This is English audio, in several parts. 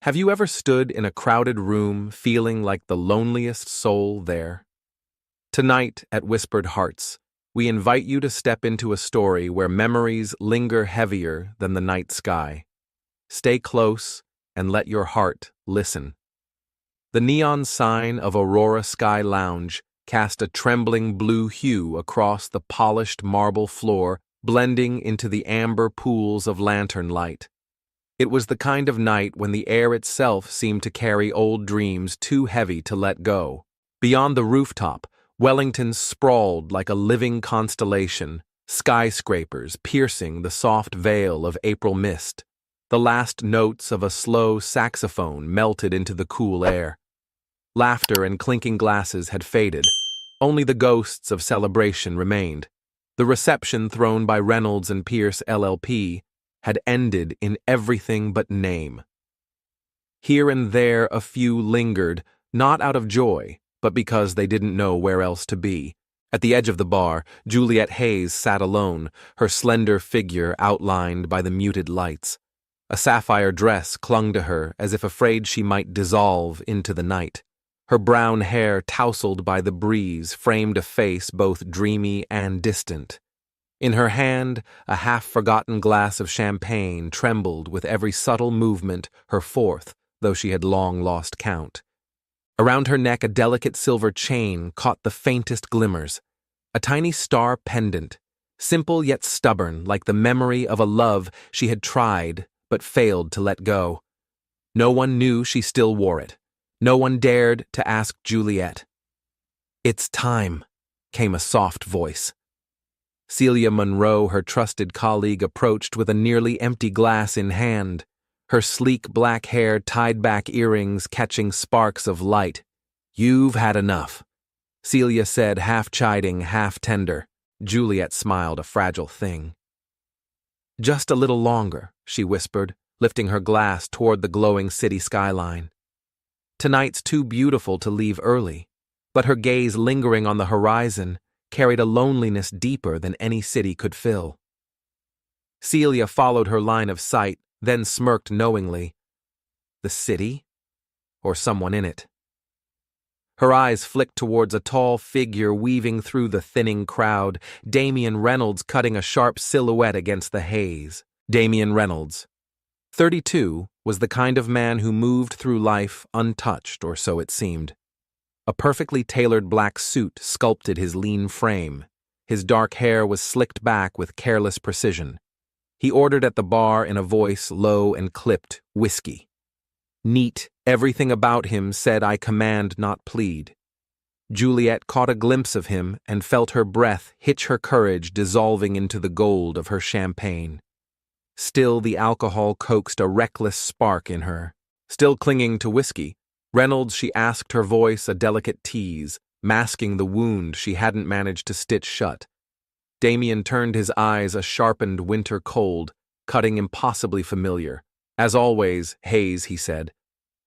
Have you ever stood in a crowded room feeling like the loneliest soul there? Tonight at Whispered Hearts, we invite you to step into a story where memories linger heavier than the night sky. Stay close and let your heart listen. The neon sign of Aurora Sky Lounge cast a trembling blue hue across the polished marble floor, blending into the amber pools of lantern light. It was the kind of night when the air itself seemed to carry old dreams too heavy to let go. Beyond the rooftop, Wellington sprawled like a living constellation, skyscrapers piercing the soft veil of April mist. The last notes of a slow saxophone melted into the cool air. Laughter and clinking glasses had faded. Only the ghosts of celebration remained. The reception thrown by Reynolds and Pierce LLP had ended in everything but name. Here and there a few lingered, not out of joy, but because they didn't know where else to be. At the edge of the bar, Juliet Hayes sat alone, her slender figure outlined by the muted lights. A sapphire dress clung to her as if afraid she might dissolve into the night. Her brown hair, tousled by the breeze, framed a face both dreamy and distant. In her hand, a half-forgotten glass of champagne trembled with every subtle movement, her fourth, though she had long lost count. Around her neck, a delicate silver chain caught the faintest glimmers, a tiny star pendant, simple yet stubborn, like the memory of a love she had tried but failed to let go. No one knew she still wore it. No one dared to ask Juliet. "It's time," came a soft voice. Celia Monroe, her trusted colleague, approached with a nearly empty glass in hand, her sleek black hair tied back earrings catching sparks of light. "You've had enough," Celia said, half chiding, half tender. Juliet smiled, a fragile thing. "Just a little longer," she whispered, lifting her glass toward the glowing city skyline. "Tonight's too beautiful to leave early," but her gaze lingering on the horizon carried a loneliness deeper than any city could fill. Celia followed her line of sight, then smirked knowingly. The city? Or someone in it? Her eyes flicked towards a tall figure weaving through the thinning crowd, Damian Reynolds cutting a sharp silhouette against the haze. Damian Reynolds, 32, was the kind of man who moved through life untouched, or so it seemed. A perfectly tailored black suit sculpted his lean frame. His dark hair was slicked back with careless precision. He ordered at the bar in a voice low and clipped, "Whiskey." Neat, everything about him said, "I command, not plead." Juliet caught a glimpse of him and felt her breath hitch her courage dissolving into the gold of her champagne. Still, the alcohol coaxed a reckless spark in her. Still clinging to whiskey, Reynolds, she asked, her voice a delicate tease, masking the wound she hadn't managed to stitch shut. Damian turned his eyes a sharpened winter cold, cutting impossibly familiar. "As always, Hayes," he said.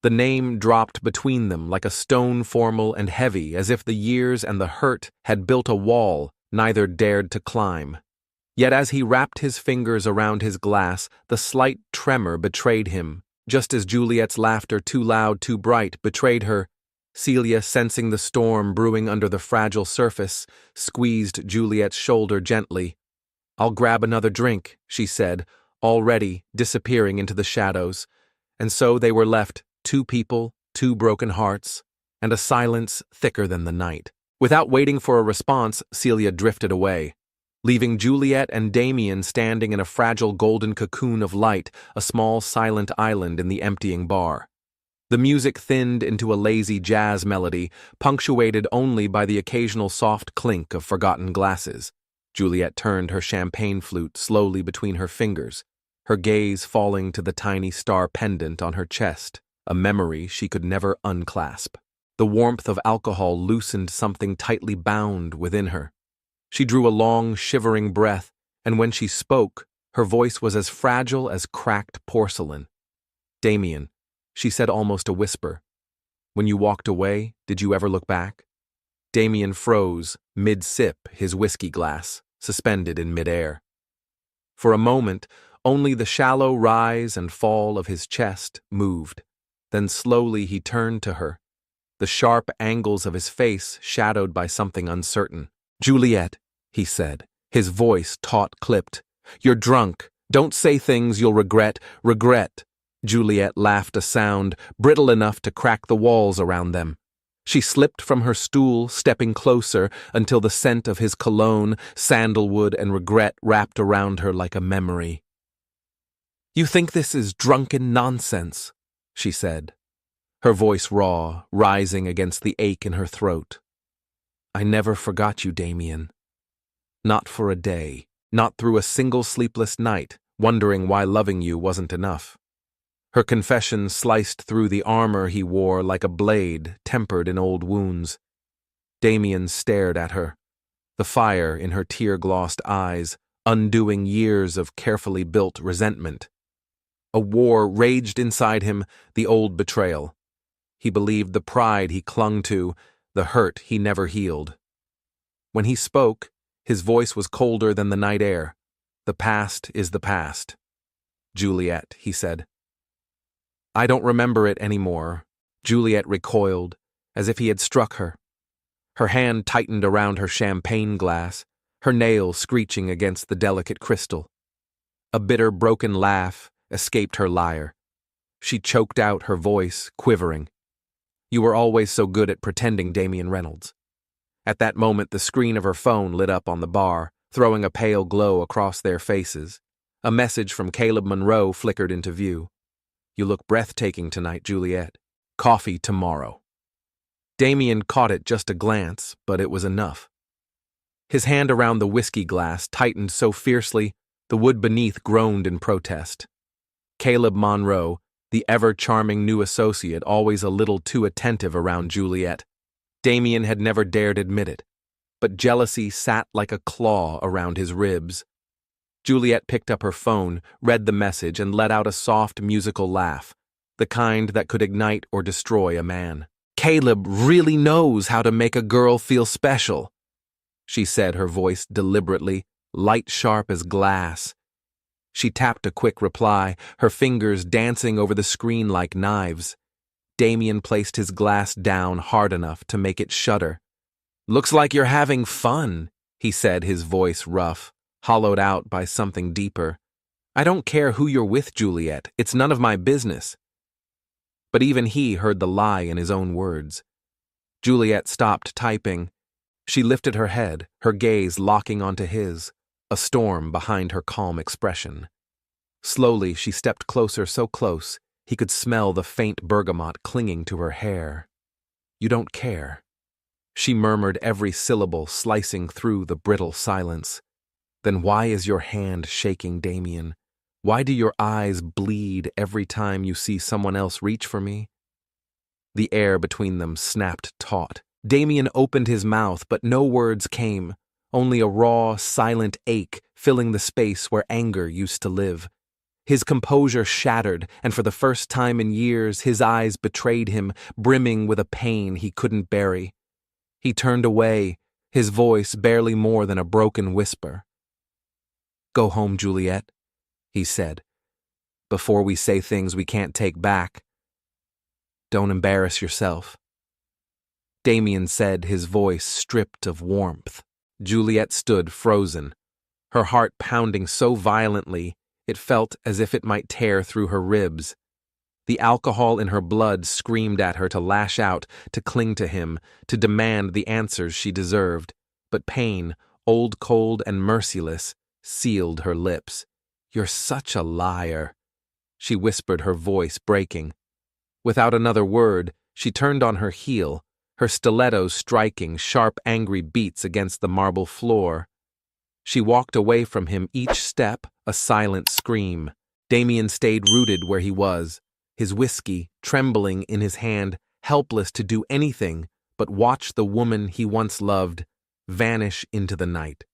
The name dropped between them like a stone, formal and heavy, as if the years and the hurt had built a wall neither dared to climb. Yet as he wrapped his fingers around his glass, the slight tremor betrayed him, just as Juliet's laughter, too loud, too bright, betrayed her. Celia, sensing the storm brewing under the fragile surface, squeezed Juliet's shoulder gently. "I'll grab another drink," she said, already disappearing into the shadows. And so they were left, two people, two broken hearts, and a silence thicker than the night. Without waiting for a response, Celia drifted away, leaving Juliet and Damian standing in a fragile golden cocoon of light, a small silent island in the emptying bar. The music thinned into a lazy jazz melody, punctuated only by the occasional soft clink of forgotten glasses. Juliet turned her champagne flute slowly between her fingers, her gaze falling to the tiny star pendant on her chest, a memory she could never unclasp. The warmth of alcohol loosened something tightly bound within her. She drew a long, shivering breath, and when she spoke, her voice was as fragile as cracked porcelain. "Damian," she said, almost a whisper, "when you walked away, did you ever look back?" Damian froze, mid-sip, his whiskey glass, suspended in mid-air. For a moment, only the shallow rise and fall of his chest moved. Then slowly he turned to her, the sharp angles of his face shadowed by something uncertain. "Juliet," he said, his voice taut-clipped. "You're drunk. Don't say things you'll regret. Regret." Juliet laughed a sound brittle enough to crack the walls around them. She slipped from her stool, stepping closer until the scent of his cologne, sandalwood, and regret wrapped around her like a memory. "You think this is drunken nonsense," she said, her voice raw, rising against the ache in her throat. "I never forgot you, Damien. Not for a day, not through a single sleepless night, wondering why loving you wasn't enough." Her confession sliced through the armor he wore like a blade tempered in old wounds. Damien stared at her, the fire in her tear-glossed eyes, undoing years of carefully built resentment. A war raged inside him, the old betrayal. He believed the pride he clung to, the hurt he never healed. When he spoke, his voice was colder than the night air. "The past is the past." "Juliet," he said. "I don't remember it anymore." Juliet recoiled, as if he had struck her. Her hand tightened around her champagne glass, her nail screeching against the delicate crystal. A bitter, broken laugh escaped her lyre. She choked out, her voice quivering. "You were always so good at pretending, Damien Reynolds." At that moment, the screen of her phone lit up on the bar, throwing a pale glow across their faces. A message from Caleb Monroe flickered into view. "You look breathtaking tonight, Juliet. Coffee tomorrow." Damien caught it just a glance, but it was enough. His hand around the whiskey glass tightened so fiercely, the wood beneath groaned in protest. Caleb Monroe, the ever-charming new associate, always a little too attentive around Juliet. Damien had never dared admit it, but jealousy sat like a claw around his ribs. Juliet picked up her phone, read the message, and let out a soft musical laugh, the kind that could ignite or destroy a man. "Caleb really knows how to make a girl feel special," she said, her voice deliberately, light sharp as glass. She tapped a quick reply, her fingers dancing over the screen like knives. Damien placed his glass down hard enough to make it shudder. "Looks like you're having fun," he said, his voice rough, hollowed out by something deeper. "I don't care who you're with, Juliet. It's none of my business." But even he heard the lie in his own words. Juliet stopped typing. She lifted her head, her gaze locking onto his, a storm behind her calm expression. Slowly, she stepped closer, so close, he could smell the faint bergamot clinging to her hair. "You don't care." She murmured every syllable, slicing through the brittle silence. "Then why is your hand shaking, Damien? Why do your eyes bleed every time you see someone else reach for me?" The air between them snapped taut. Damien opened his mouth, but no words came, only a raw, silent ache filling the space where anger used to live. His composure shattered, and for the first time in years, his eyes betrayed him, brimming with a pain he couldn't bury. He turned away, his voice barely more than a broken whisper. "Go home, Juliet," he said, "before we say things we can't take back. Don't embarrass yourself." Damien said, his voice stripped of warmth. Juliet stood frozen, her heart pounding so violently it felt as if it might tear through her ribs. The alcohol in her blood screamed at her to lash out, to cling to him, to demand the answers she deserved. But pain, old cold and merciless, sealed her lips. "You're such a liar," she whispered, her voice breaking. Without another word, she turned on her heel, her stilettos striking sharp, angry beats against the marble floor. She walked away from him, each step a silent scream. Damien stayed rooted where he was, his whiskey trembling in his hand, helpless to do anything but watch the woman he once loved vanish into the night.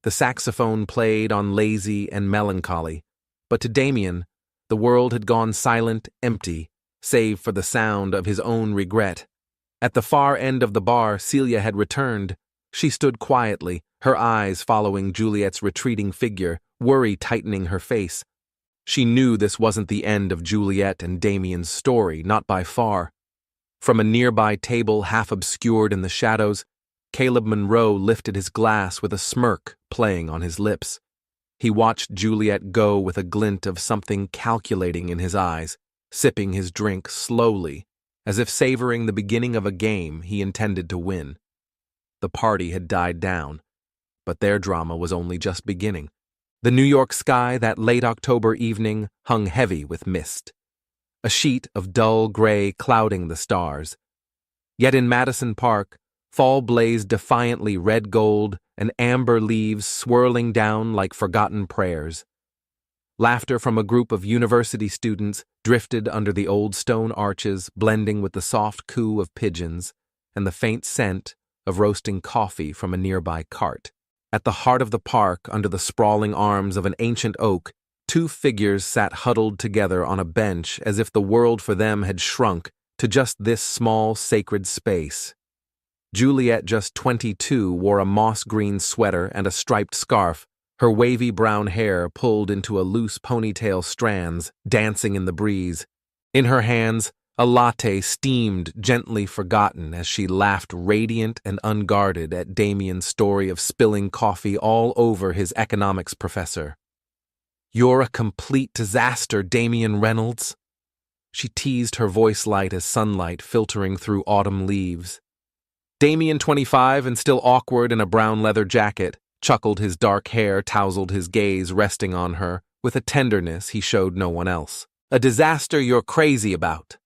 The saxophone played on lazy and melancholy, but to Damien, the world had gone silent, empty, save for the sound of his own regret. At the far end of the bar, Celia had returned. She stood quietly, her eyes following Juliet's retreating figure, worry tightening her face. She knew this wasn't the end of Juliet and Damien's story, not by far. From a nearby table half obscured in the shadows, Caleb Monroe lifted his glass with a smirk playing on his lips. He watched Juliet go with a glint of something calculating in his eyes, sipping his drink slowly, as if savoring the beginning of a game he intended to win. The party had died down, but their drama was only just beginning. The New York sky that late October evening hung heavy with mist, a sheet of dull gray clouding the stars. Yet in Madison Park, fall blazed defiantly red-gold and amber leaves swirling down like forgotten prayers. Laughter from a group of university students drifted under the old stone arches, blending with the soft coo of pigeons and the faint scent of roasting coffee from a nearby cart. At the heart of the park, under the sprawling arms of an ancient oak, two figures sat huddled together on a bench as if the world for them had shrunk to just this small sacred space. Juliet, just 22, wore a moss-green sweater and a striped scarf, her wavy brown hair pulled into a loose ponytail strands, dancing in the breeze. In her hands, a latte steamed, gently forgotten as she laughed radiant and unguarded at Damien's story of spilling coffee all over his economics professor. "You're a complete disaster, Damien Reynolds," she teased, her voice light as sunlight filtering through autumn leaves. Damien, 25 and still awkward in a brown leather jacket, chuckled, his dark hair tousled, his gaze resting on her with a tenderness he showed no one else. "A disaster you're crazy about."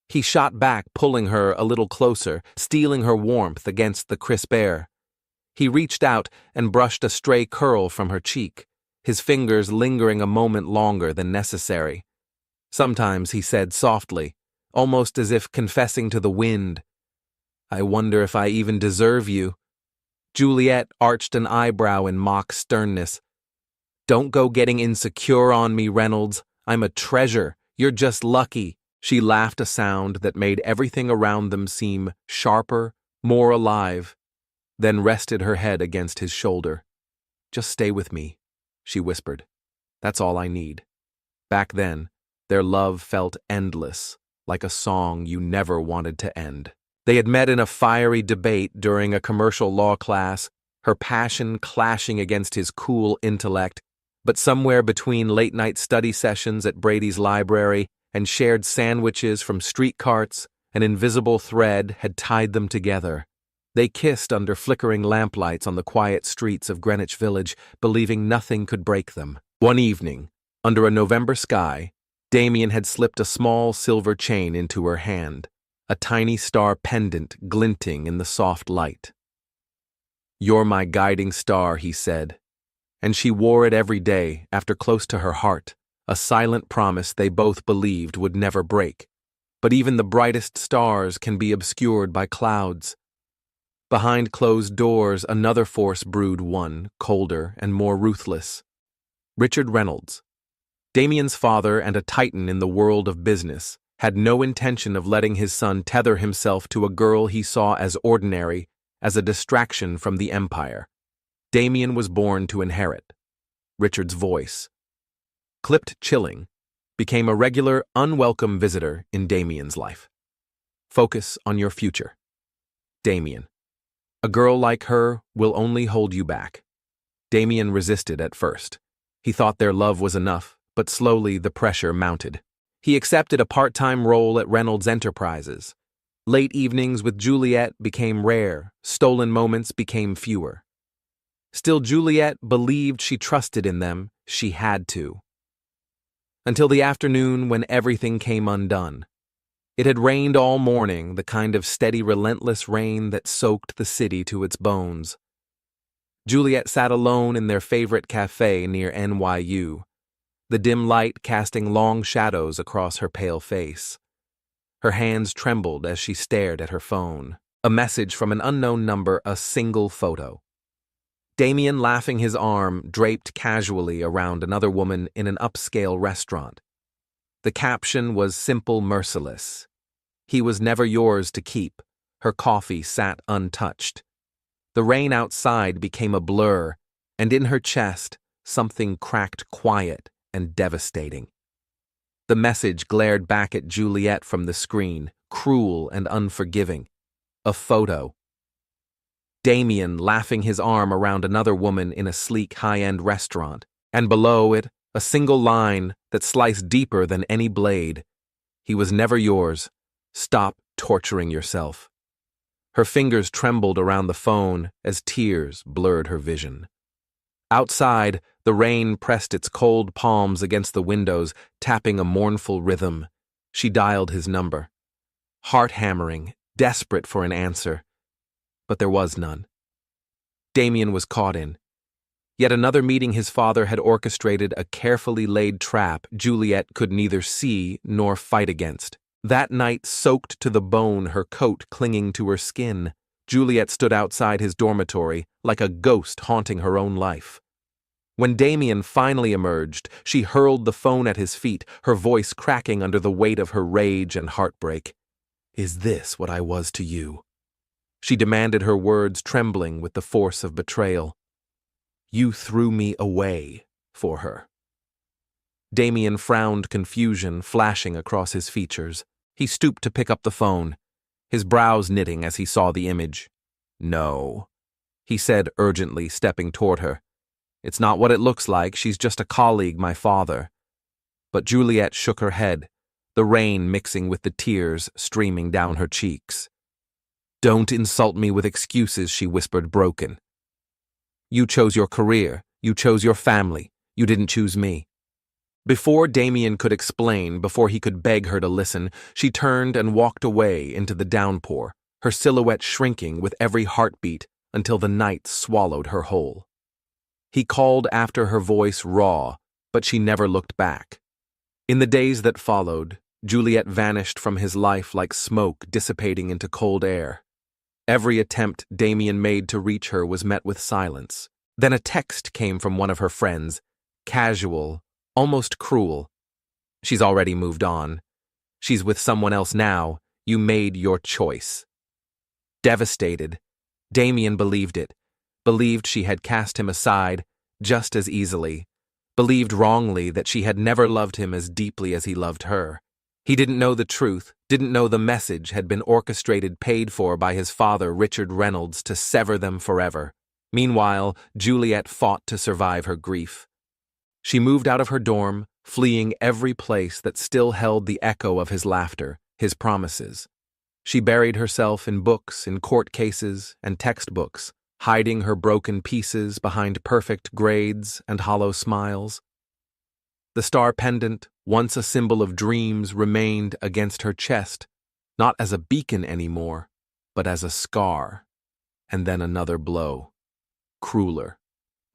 He shot back, pulling her a little closer, stealing her warmth against the crisp air. He reached out and brushed a stray curl from her cheek, his fingers lingering a moment longer than necessary. Sometimes he said softly, almost as if confessing to the wind, "I wonder if I even deserve you." Juliet arched an eyebrow in mock sternness. "Don't go getting insecure on me, Reynolds. I'm a treasure. You're just lucky." She laughed, a sound that made everything around them seem sharper, more alive, then rested her head against his shoulder. "Just stay with me," she whispered. "That's all I need." Back then, their love felt endless, like a song you never wanted to end. They had met in a fiery debate during a commercial law class, her passion clashing against his cool intellect, but somewhere between late-night study sessions at Brady's library and shared sandwiches from street carts, an invisible thread had tied them together. They kissed under flickering lamplights on the quiet streets of Greenwich Village, believing nothing could break them. One evening, under a November sky, Damien had slipped a small silver chain into her hand, a tiny star pendant glinting in the soft light. "You're my guiding star," he said, and she wore it every day after close to her heart, a silent promise they both believed would never break. But even the brightest stars can be obscured by clouds. Behind closed doors, another force brewed, one colder and more ruthless. Richard Reynolds, Damien's father and a titan in the world of business, had no intention of letting his son tether himself to a girl he saw as ordinary, as a distraction from the empire. Damien was born to inherit. Richard's voice, clipped chilling, became a regular, unwelcome visitor in Damien's life. "Focus on your future. Damien. A girl like her will only hold you back." Damien resisted at first. He thought their love was enough, but slowly the pressure mounted. He accepted a part-time role at Reynolds Enterprises. Late evenings with Juliet became rare, stolen moments became fewer. Still, Juliet believed she trusted in them, she had to. Until the afternoon when everything came undone. It had rained all morning, the kind of steady, relentless rain that soaked the city to its bones. Juliet sat alone in their favorite cafe near NYU, the dim light casting long shadows across her pale face. Her hands trembled as she stared at her phone. A message from an unknown number, a single photo. Damien laughing, his arm draped casually around another woman in an upscale restaurant. The caption was simple, merciless. "He was never yours to keep." Her coffee sat untouched. The rain outside became a blur, and in her chest, something cracked quiet and devastating. The message glared back at Juliet from the screen, cruel and unforgiving. A photo. Damien laughing his arm around another woman in a sleek high-end restaurant, and below it, a single line that sliced deeper than any blade. He was never yours. Stop torturing yourself. Her fingers trembled around the phone as tears blurred her vision. Outside, the rain pressed its cold palms against the windows, tapping a mournful rhythm. She dialed his number. Heart-hammering, desperate for an answer. But there was none. Damien was caught in. Yet another meeting his father had orchestrated, a carefully laid trap Juliet could neither see nor fight against. That night, soaked to the bone, her coat clinging to her skin, Juliet stood outside his dormitory like a ghost haunting her own life. When Damien finally emerged, she hurled the phone at his feet, her voice cracking under the weight of her rage and heartbreak. "Is this what I was to you?" She demanded, her words trembling with the force of betrayal. "You threw me away for her." Damien frowned, confusion flashing across his features. He stooped to pick up the phone, his brows knitting as he saw the image. "No," he said urgently, stepping toward her. "It's not what it looks like. She's just a colleague, my father." But Juliet shook her head, the rain mixing with the tears streaming down her cheeks. "Don't insult me with excuses," she whispered, broken. "You chose your career. You chose your family. You didn't choose me." Before Damien could explain, before he could beg her to listen, she turned and walked away into the downpour, her silhouette shrinking with every heartbeat until the night swallowed her whole. He called after her, voice raw, but she never looked back. In the days that followed, Juliet vanished from his life like smoke dissipating into cold air. Every attempt Damien made to reach her was met with silence. Then a text came from one of her friends, casual, almost cruel. "She's already moved on. She's with someone else now. You made your choice." Devastated, Damien believed it, believed she had cast him aside just as easily, believed wrongly that she had never loved him as deeply as he loved her. He didn't know the truth, didn't know the message had been orchestrated, paid for by his father, Richard Reynolds, to sever them forever. Meanwhile, Juliet fought to survive her grief. She moved out of her dorm, fleeing every place that still held the echo of his laughter, his promises. She buried herself in books, in court cases, and textbooks, hiding her broken pieces behind perfect grades and hollow smiles. The star pendant, once a symbol of dreams, remained against her chest, not as a beacon anymore, but as a scar. And then another blow, crueler,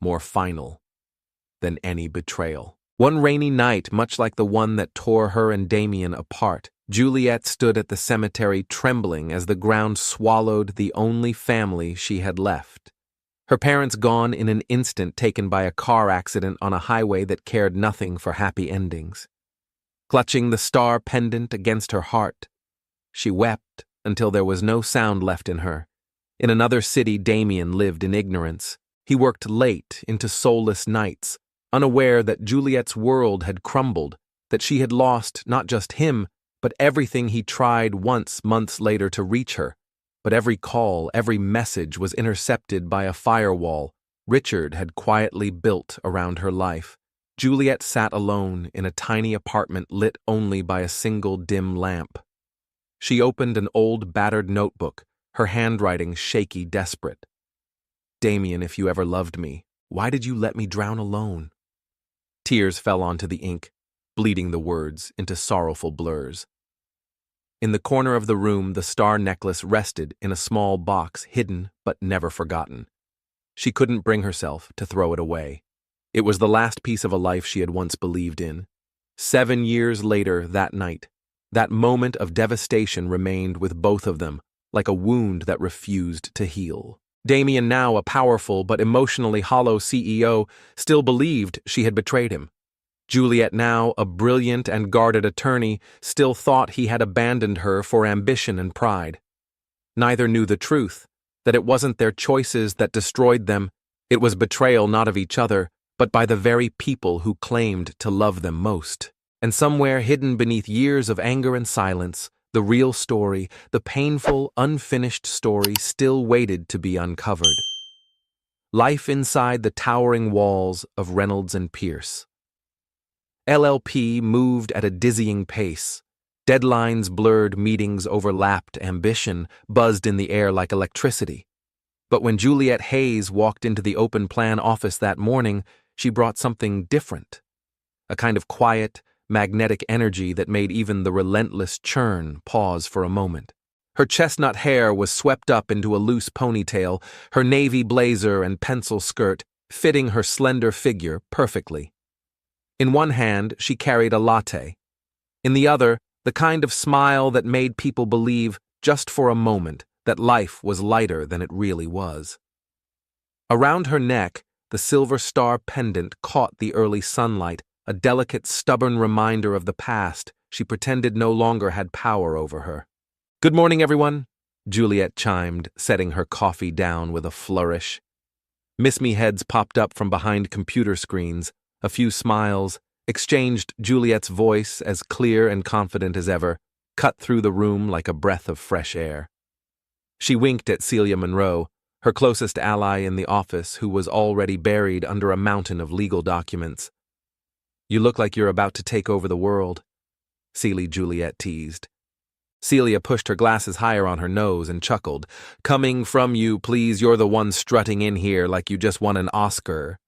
more final than any betrayal. One rainy night, much like the one that tore her and Damien apart, Juliet stood at the cemetery trembling as the ground swallowed the only family she had left. Her parents gone in an instant, taken by a car accident on a highway that cared nothing for happy endings. Clutching the star pendant against her heart, she wept until there was no sound left in her. In another city, Damien lived in ignorance. He worked late into soulless nights, unaware that Juliet's world had crumbled, that she had lost not just him, but everything he tried once months later to reach her. But every call, every message was intercepted by a firewall Richard had quietly built around her life. Juliet sat alone in a tiny apartment lit only by a single dim lamp. She opened an old battered notebook, her handwriting shaky, desperate. "Damien, if you ever loved me, why did you let me drown alone?" Tears fell onto the ink, bleeding the words into sorrowful blurs. In the corner of the room, the star necklace rested in a small box, hidden but never forgotten. She couldn't bring herself to throw it away. It was the last piece of a life she had once believed in. 7 years later, that night, that moment of devastation remained with both of them, like a wound that refused to heal. Damien, now a powerful but emotionally hollow CEO, still believed she had betrayed him. Juliet, now a brilliant and guarded attorney, still thought he had abandoned her for ambition and pride. Neither knew the truth, that it wasn't their choices that destroyed them. It was betrayal not of each other, but by the very people who claimed to love them most. And somewhere hidden beneath years of anger and silence, the real story, the painful, unfinished story, still waited to be uncovered. Life inside the towering walls of Reynolds and Pierce. LLP moved at a dizzying pace. Deadlines blurred, meetings overlapped, ambition buzzed in the air like electricity. But when Juliet Hayes walked into the open-plan office that morning, she brought something different. A kind of quiet, magnetic energy that made even the relentless churn pause for a moment. Her chestnut hair was swept up into a loose ponytail, her navy blazer and pencil skirt fitting her slender figure perfectly. In one hand, she carried a latte. In the other, the kind of smile that made people believe, just for a moment, that life was lighter than it really was. Around her neck, the silver star pendant caught the early sunlight, a delicate, stubborn reminder of the past she pretended no longer had power over her. "Good morning, everyone," Juliet chimed, setting her coffee down with a flourish. Miss Me heads popped up from behind computer screens. A few smiles, exchanged. Juliet's voice, as clear and confident as ever, cut through the room like a breath of fresh air. She winked at Celia Monroe, her closest ally in the office, who was already buried under a mountain of legal documents. "You look like you're about to take over the world," Celia Juliet teased. Celia pushed her glasses higher on her nose and chuckled. "Coming from you, please, you're the one strutting in here like you just won an Oscar."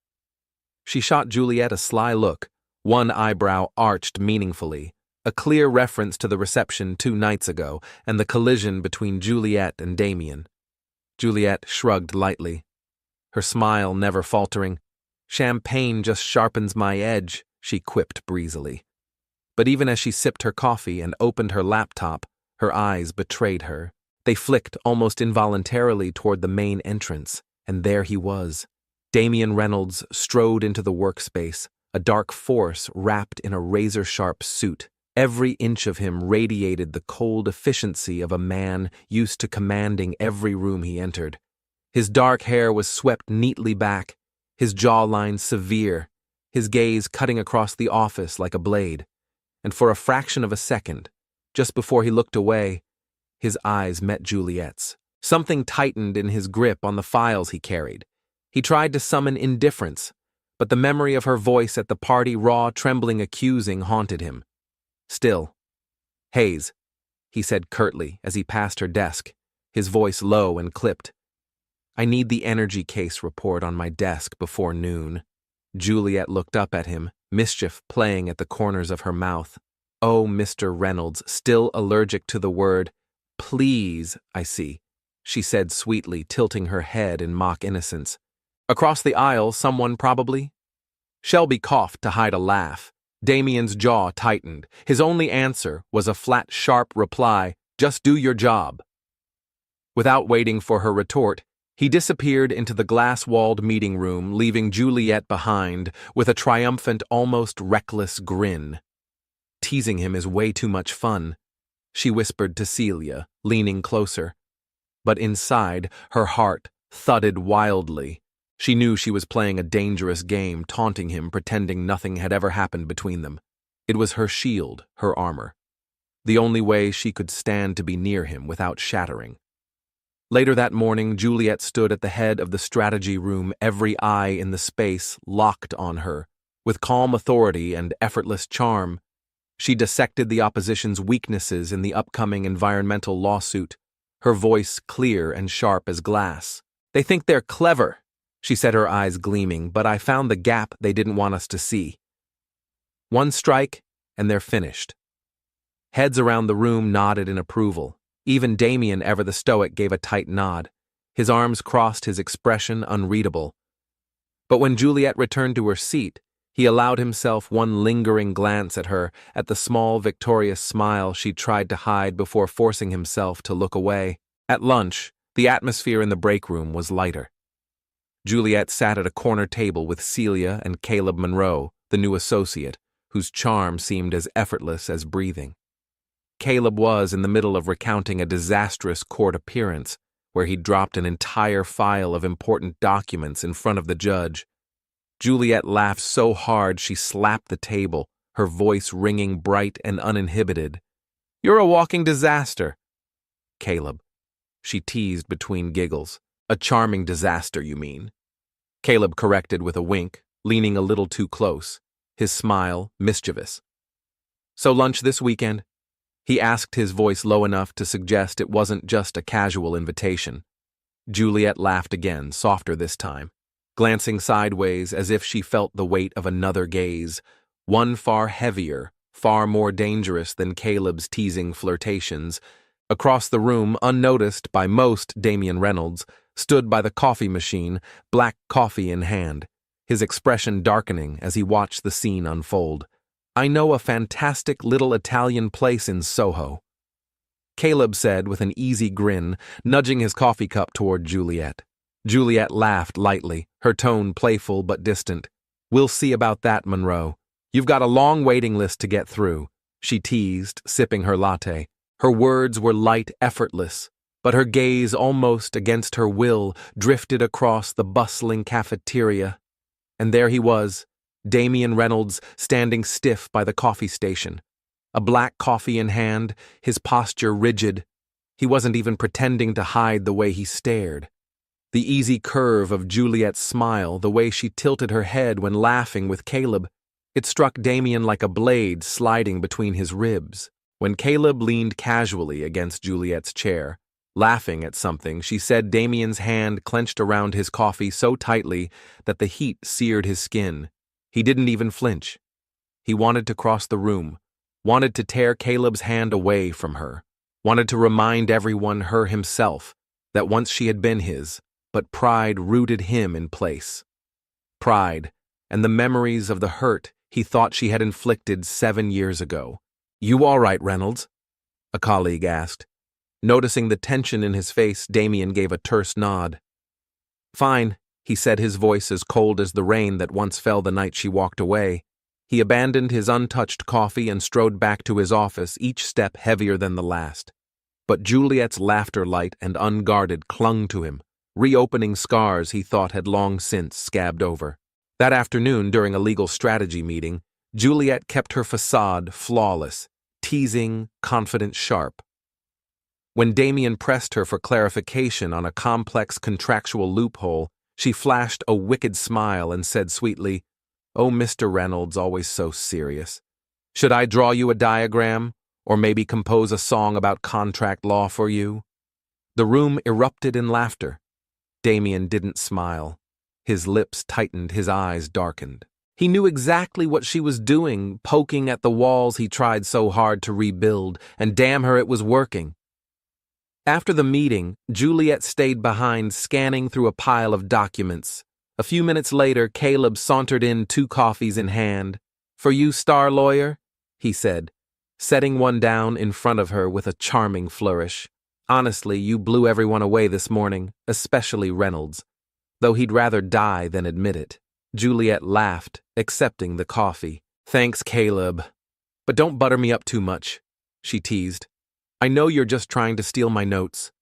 She shot Juliet a sly look, one eyebrow arched meaningfully, a clear reference to the reception 2 nights ago and the collision between Juliet and Damien. Juliet shrugged lightly, her smile never faltering. "Champagne just sharpens my edge," she quipped breezily. But even as she sipped her coffee and opened her laptop, her eyes betrayed her. They flicked almost involuntarily toward the main entrance, and there he was. Damien Reynolds strode into the workspace, a dark force wrapped in a razor-sharp suit. Every inch of him radiated the cold efficiency of a man used to commanding every room he entered. His dark hair was swept neatly back, his jawline severe, his gaze cutting across the office like a blade. And for a fraction of a second, just before he looked away, his eyes met Juliet's. Something tightened in his grip on the files he carried. He tried to summon indifference, but the memory of her voice at the party, raw, trembling, accusing, haunted him. Still. "Hayes," he said curtly as he passed her desk, his voice low and clipped. "I need the energy case report on my desk before noon." Juliet looked up at him, mischief playing at the corners of her mouth. "Oh, Mr. Reynolds," still allergic to the word. "Please, I see," she said sweetly, tilting her head in mock innocence. "Across the aisle, someone probably?" Shelby coughed to hide a laugh. Damien's jaw tightened. His only answer was a flat, sharp reply, "Just do your job." Without waiting for her retort, he disappeared into the glass-walled meeting room, leaving Juliet behind with a triumphant, almost reckless grin. "Teasing him is way too much fun," she whispered to Celia, leaning closer. But inside, her heart thudded wildly. She knew she was playing a dangerous game, taunting him, pretending nothing had ever happened between them. It was her shield, her armor. The only way she could stand to be near him without shattering. Later that morning, Juliet stood at the head of the strategy room, every eye in the space locked on her. With calm authority and effortless charm, she dissected the opposition's weaknesses in the upcoming environmental lawsuit, her voice clear and sharp as glass. "They think they're clever," she said, her eyes gleaming, "but I found the gap they didn't want us to see. One strike, and they're finished." Heads around the room nodded in approval. Even Damien, ever the stoic, gave a tight nod. His arms crossed, his expression unreadable. But when Juliet returned to her seat, he allowed himself one lingering glance at her, at the small, victorious smile she tried to hide before forcing himself to look away. At lunch, the atmosphere in the break room was lighter. Juliet sat at a corner table with Celia and Caleb Monroe, the new associate, whose charm seemed as effortless as breathing. Caleb was in the middle of recounting a disastrous court appearance, where he dropped an entire file of important documents in front of the judge. Juliet laughed so hard she slapped the table, her voice ringing bright and uninhibited. "You're a walking disaster." "Caleb," she teased between giggles. "A charming disaster, you mean." Caleb corrected with a wink, leaning a little too close, his smile mischievous. "So lunch this weekend?" He asked, his voice low enough to suggest it wasn't just a casual invitation. Juliet laughed again, softer this time, glancing sideways as if she felt the weight of another gaze, one far heavier, far more dangerous than Caleb's teasing flirtations. Across the room, unnoticed by most, Damian Reynolds stood by the coffee machine, black coffee in hand, his expression darkening as he watched the scene unfold. "I know a fantastic little Italian place in Soho," Caleb said with an easy grin, nudging his coffee cup toward Juliet. Juliet laughed lightly, her tone playful but distant. "We'll see about that, Monroe. You've got a long waiting list to get through," she teased, sipping her latte. Her words were light, effortless, but her gaze, almost against her will, drifted across the bustling cafeteria. And there he was, Damian Reynolds, standing stiff by the coffee station. A black coffee in hand, his posture rigid. He wasn't even pretending to hide the way he stared. The easy curve of Juliet's smile, the way she tilted her head when laughing with Caleb, it struck Damian like a blade sliding between his ribs. When Caleb leaned casually against Juliet's chair, laughing at something, she said Damian's hand clenched around his coffee so tightly that the heat seared his skin. He didn't even flinch. He wanted to cross the room, wanted to tear Caleb's hand away from her, wanted to remind everyone, her himself, that once she had been his, but pride rooted him in place. Pride, and the memories of the hurt he thought she had inflicted 7 years ago. "You all right, Reynolds?" a colleague asked. Noticing the tension in his face, Damian gave a terse nod. "Fine," he said, his voice as cold as the rain that once fell the night she walked away. He abandoned his untouched coffee and strode back to his office, each step heavier than the last. But Juliet's laughter, light and unguarded, clung to him, reopening scars he thought had long since scabbed over. That afternoon, during a legal strategy meeting, Juliet kept her facade flawless, teasing, confident, sharp. When Damian pressed her for clarification on a complex contractual loophole, she flashed a wicked smile and said sweetly, "Oh, Mr. Reynolds, always so serious. Should I draw you a diagram, or maybe compose a song about contract law for you?" The room erupted in laughter. Damian didn't smile. His lips tightened, his eyes darkened. He knew exactly what she was doing, poking at the walls he tried so hard to rebuild, and damn her, it was working. After the meeting, Juliet stayed behind, scanning through a pile of documents. A few minutes later, Caleb sauntered in, 2 coffees in hand. "For you, star lawyer," he said, setting one down in front of her with a charming flourish. "Honestly, you blew everyone away this morning, especially Reynolds, though he'd rather die than admit it." Juliet laughed, accepting the coffee. "Thanks, Caleb. But don't butter me up too much," she teased. "I know you're just trying to steal my notes."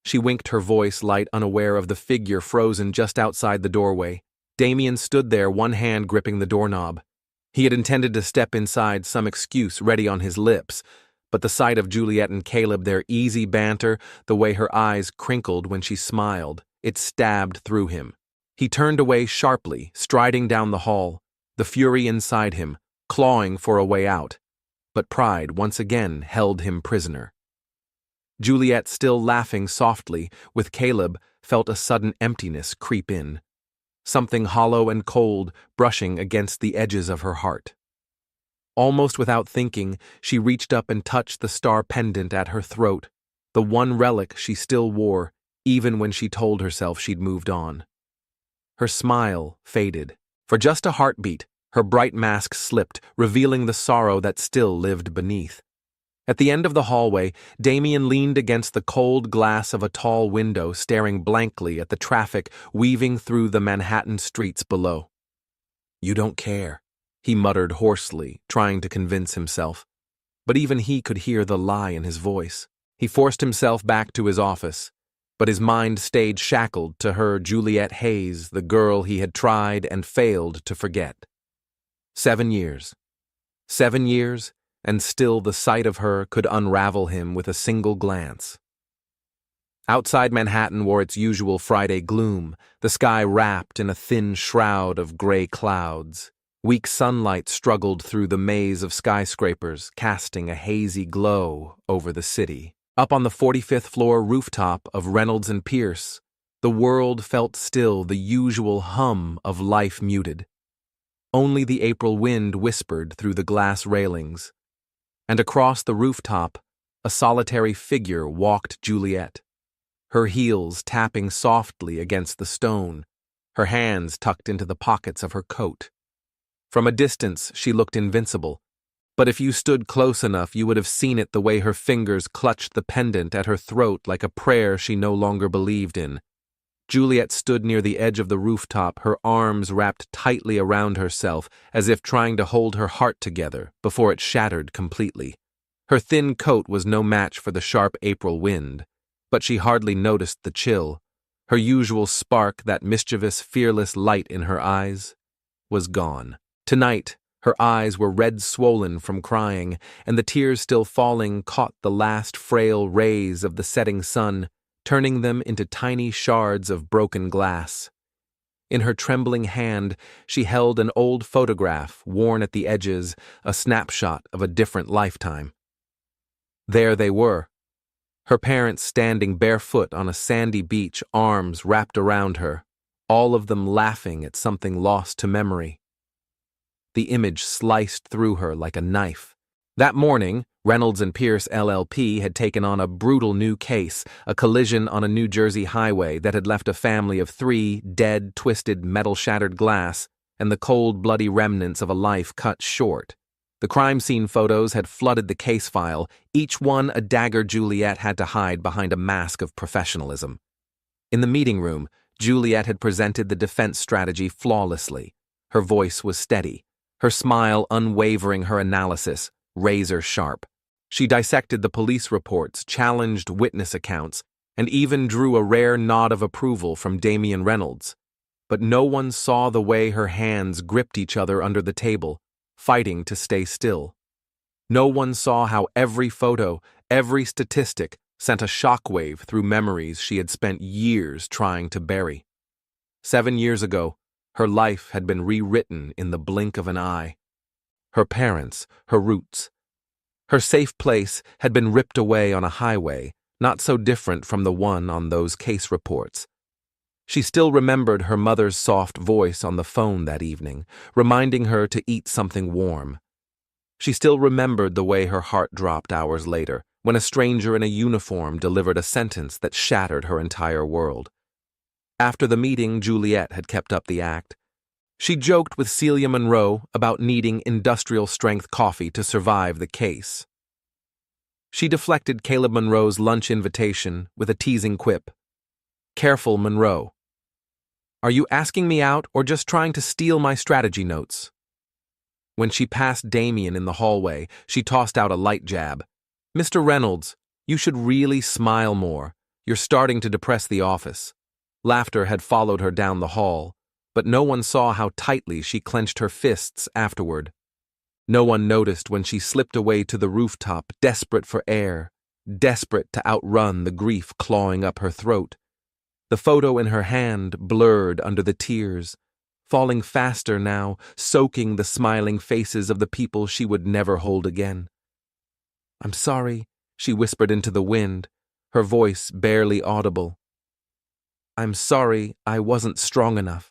She winked, her voice light, unaware of the figure frozen just outside the doorway. Damian stood there, one hand gripping the doorknob. He had intended to step inside, some excuse ready on his lips, but the sight of Juliet and Caleb, their easy banter, the way her eyes crinkled when she smiled, it stabbed through him. He turned away sharply, striding down the hall, the fury inside him, clawing for a way out. But pride once again held him prisoner. Juliet, still laughing softly with Caleb, felt a sudden emptiness creep in, something hollow and cold brushing against the edges of her heart. Almost without thinking, she reached up and touched the star pendant at her throat, the one relic she still wore, even when she told herself she'd moved on. Her smile faded. For just a heartbeat, her bright mask slipped, revealing the sorrow that still lived beneath. At the end of the hallway, Damian leaned against the cold glass of a tall window, staring blankly at the traffic weaving through the Manhattan streets below. "You don't care," he muttered hoarsely, trying to convince himself. But even he could hear the lie in his voice. He forced himself back to his office. but his mind stayed shackled to her Juliet Hayes, the girl he had tried and failed to forget. 7 years. 7 years, and still the sight of her could unravel him with a single glance. Outside Manhattan wore its usual Friday gloom, the sky wrapped in a thin shroud of gray clouds. Weak sunlight struggled through the maze of skyscrapers, casting a hazy glow over the city. Up on the 45th floor rooftop of Reynolds and Pierce, the world felt still, the usual hum of life muted. Only the April wind whispered through the glass railings. And across the rooftop, a solitary figure walked Juliet, her heels tapping softly against the stone, her hands tucked into the pockets of her coat. From a distance, she looked invincible, but if you stood close enough, you would have seen it the way her fingers clutched the pendant at her throat like a prayer she no longer believed in. Juliet stood near the edge of the rooftop, her arms wrapped tightly around herself, as if trying to hold her heart together before it shattered completely. Her thin coat was no match for the sharp April wind, but she hardly noticed the chill. Her usual spark, that mischievous, fearless light in her eyes, was gone. Tonight, her eyes were red-swollen from crying, and the tears still falling caught the last frail rays of the setting sun, turning them into tiny shards of broken glass. In her trembling hand, she held an old photograph, worn at the edges, a snapshot of a different lifetime. There they were, her parents standing barefoot on a sandy beach, arms wrapped around her, all of them laughing at something lost to memory. The image sliced through her like a knife. That morning, Reynolds and Pierce LLP had taken on a brutal new case, a collision on a New Jersey highway that had left a family of 3 dead, twisted, metal-shattered glass and the cold, bloody remnants of a life cut short. The crime scene photos had flooded the case file, each one a dagger Juliet had to hide behind a mask of professionalism. In the meeting room, Juliet had presented the defense strategy flawlessly. Her voice was steady, her smile unwavering, her analysis razor sharp. She dissected the police reports, challenged witness accounts, and even drew a rare nod of approval from Damian Reynolds. But no one saw the way her hands gripped each other under the table, fighting to stay still. No one saw how every photo, every statistic sent a shockwave through memories she had spent years trying to bury. 7 years ago, her life had been rewritten in the blink of an eye. Her parents, her roots. Her safe place had been ripped away on a highway, not so different from the one on those case reports. She still remembered her mother's soft voice on the phone that evening, reminding her to eat something warm. She still remembered the way her heart dropped hours later, when a stranger in a uniform delivered a sentence that shattered her entire world. After the meeting, Juliet had kept up the act. She joked with Celia Monroe about needing industrial-strength coffee to survive the case. She deflected Caleb Monroe's lunch invitation with a teasing quip. "Careful, Monroe. Are you asking me out or just trying to steal my strategy notes?" When she passed Damian in the hallway, she tossed out a light jab. "Mr. Reynolds, you should really smile more. You're starting to depress the office." Laughter had followed her down the hall, but no one saw how tightly she clenched her fists afterward. No one noticed when she slipped away to the rooftop, desperate for air, desperate to outrun the grief clawing up her throat. The photo in her hand blurred under the tears, falling faster now, soaking the smiling faces of the people she would never hold again. "I'm sorry," she whispered into the wind, her voice barely audible. "I'm sorry I wasn't strong enough."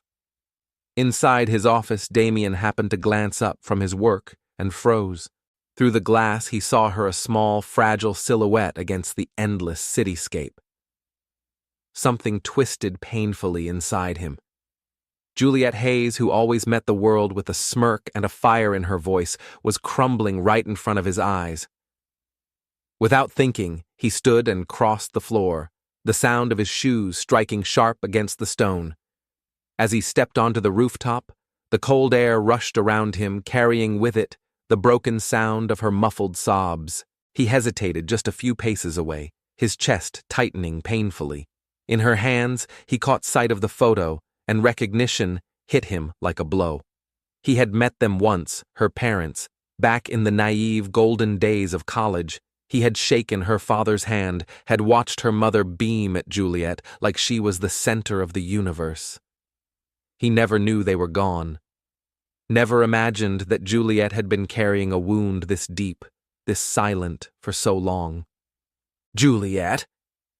Inside his office, Damian happened to glance up from his work and froze. Through the glass, he saw her a small, fragile silhouette against the endless cityscape. Something twisted painfully inside him. Juliet Hayes, who always met the world with a smirk and a fire in her voice, was crumbling right in front of his eyes. Without thinking, he stood and crossed the floor, the sound of his shoes striking sharp against the stone. As he stepped onto the rooftop, the cold air rushed around him, carrying with it the broken sound of her muffled sobs. He hesitated just a few paces away, his chest tightening painfully. In her hands, he caught sight of the photo, and recognition hit him like a blow. He had met them once, her parents, back in the naive golden days of college. He had shaken her father's hand, had watched her mother beam at Juliet like she was the center of the universe. He never knew they were gone. Never imagined that Juliet had been carrying a wound this deep, this silent, for so long. "Juliet,"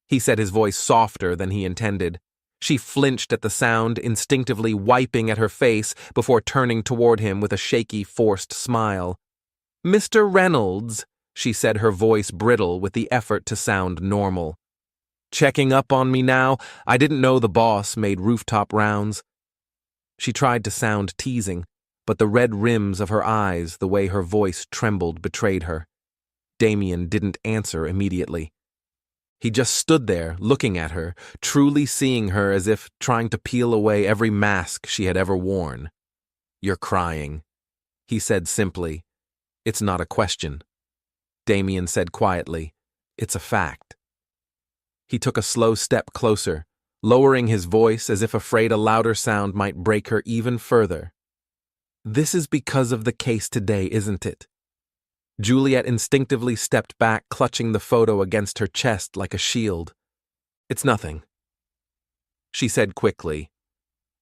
he said, his voice softer than he intended. She flinched at the sound, instinctively wiping at her face before turning toward him with a shaky, forced smile. "Mr. Reynolds," she said, her voice brittle with the effort to sound normal. "Checking up on me now? I didn't know the boss made rooftop rounds." She tried to sound teasing, but the red rims of her eyes, the way her voice trembled, betrayed her. Damien didn't answer immediately. He just stood there, looking at her, truly seeing her as if trying to peel away every mask she had ever worn. "You're crying," he said simply. "It's not a question." Damien said quietly, "It's a fact." He took a slow step closer, lowering his voice as if afraid a louder sound might break her even further. "This is because of the case today, isn't it?" Juliet instinctively stepped back, clutching the photo against her chest like a shield. "It's nothing," she said quickly,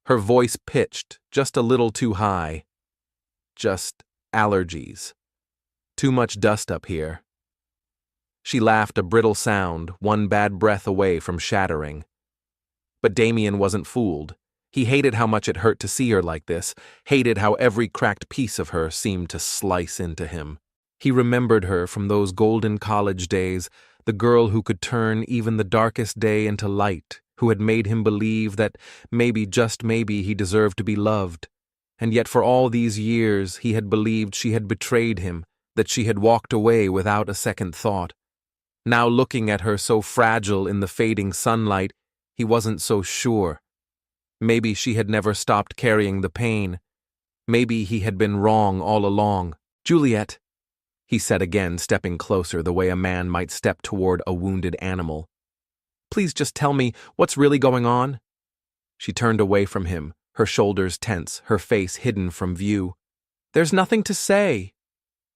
her voice pitched just a little too high. "Just allergies. Too much dust up here." She laughed a brittle sound, one bad breath away from shattering. But Damien wasn't fooled. He hated how much it hurt to see her like this, hated how every cracked piece of her seemed to slice into him. He remembered her from those golden college days, the girl who could turn even the darkest day into light, who had made him believe that maybe, just maybe, he deserved to be loved. And yet for all these years he had believed she had betrayed him, that she had walked away without a second thought. Now looking at her so fragile in the fading sunlight, he wasn't so sure. Maybe she had never stopped carrying the pain. Maybe he had been wrong all along. "Juliet," he said again, stepping closer the way a man might step toward a wounded animal. "Please just tell me what's really going on." She turned away from him, her shoulders tense, her face hidden from view. "There's nothing to say,"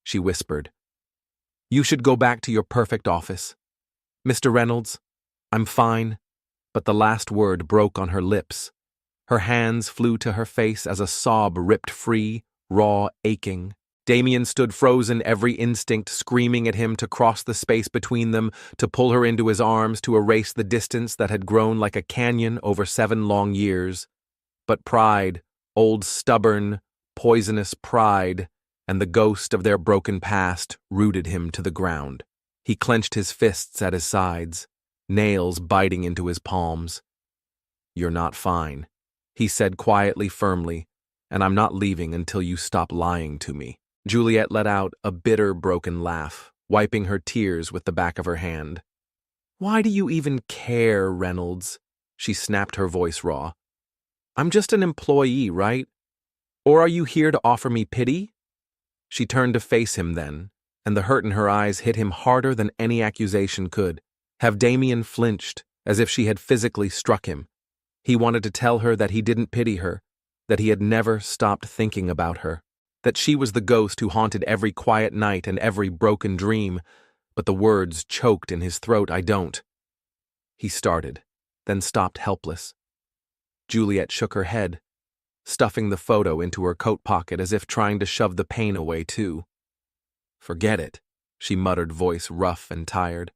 she whispered. "You should go back to your perfect office. Mr. Reynolds, I'm fine." But the last word broke on her lips. Her hands flew to her face as a sob ripped free, raw, aching. Damien stood frozen, every instinct screaming at him to cross the space between them, to pull her into his arms, to erase the distance that had grown like a canyon over 7 long years. But pride, old stubborn, poisonous pride, and the ghost of their broken past rooted him to the ground. He clenched his fists at his sides, nails biting into his palms. "You're not fine," he said quietly, firmly, "and I'm not leaving until you stop lying to me." Juliet let out a bitter, broken laugh, wiping her tears with the back of her hand. "Why do you even care, Reynolds?" She snapped, her voice raw. "I'm just an employee, right? Or are you here to offer me pity?" She turned to face him then, and the hurt in her eyes hit him harder than any accusation could. Have Damien flinched, as if she had physically struck him. He wanted to tell her that he didn't pity her, that he had never stopped thinking about her, that she was the ghost who haunted every quiet night and every broken dream, but the words choked in his throat. "I don't." He started, then stopped helpless. Juliet shook her head, stuffing the photo into her coat pocket as if trying to shove the pain away too. "Forget it," she muttered, voice rough and tired.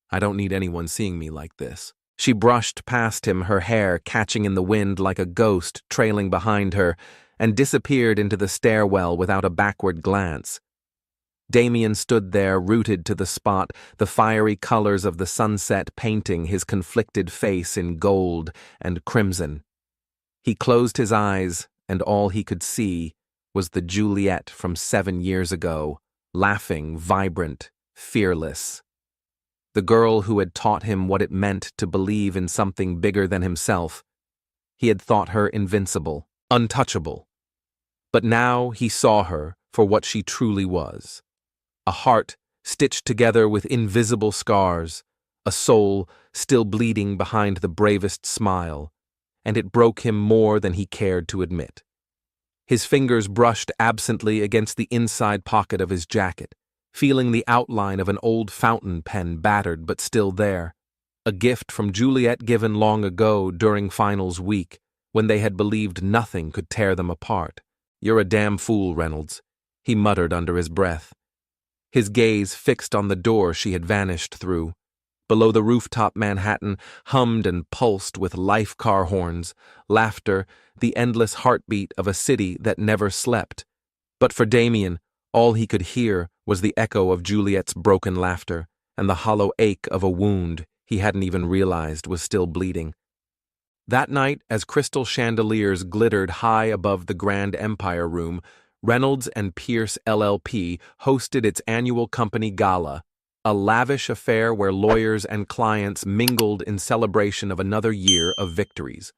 "I don't need anyone seeing me like this." She brushed past him, her hair catching in the wind like a ghost trailing behind her, and disappeared into the stairwell without a backward glance. Damien stood there, rooted to the spot, the fiery colors of the sunset painting his conflicted face in gold and crimson. He closed his eyes, and all he could see was the Juliet from 7 years ago, laughing, vibrant, fearless. The girl who had taught him what it meant to believe in something bigger than himself. He had thought her invincible, untouchable. But now he saw her for what she truly was. A heart stitched together with invisible scars, a soul still bleeding behind the bravest smile, and it broke him more than he cared to admit. His fingers brushed absently against the inside pocket of his jacket, feeling the outline of an old fountain pen battered but still there, a gift from Juliet given long ago during finals week, when they had believed nothing could tear them apart. "You're a damn fool, Reynolds," he muttered under his breath. His gaze fixed on the door she had vanished through. Below the rooftop Manhattan hummed and pulsed with life car horns, laughter, the endless heartbeat of a city that never slept. But for Damien, all he could hear was the echo of Juliet's broken laughter and the hollow ache of a wound he hadn't even realized was still bleeding. That night, as crystal chandeliers glittered high above the Grand Empire Room, Reynolds and Pierce LLP hosted its annual company gala, a lavish affair where lawyers and clients mingled in celebration of another year of victories.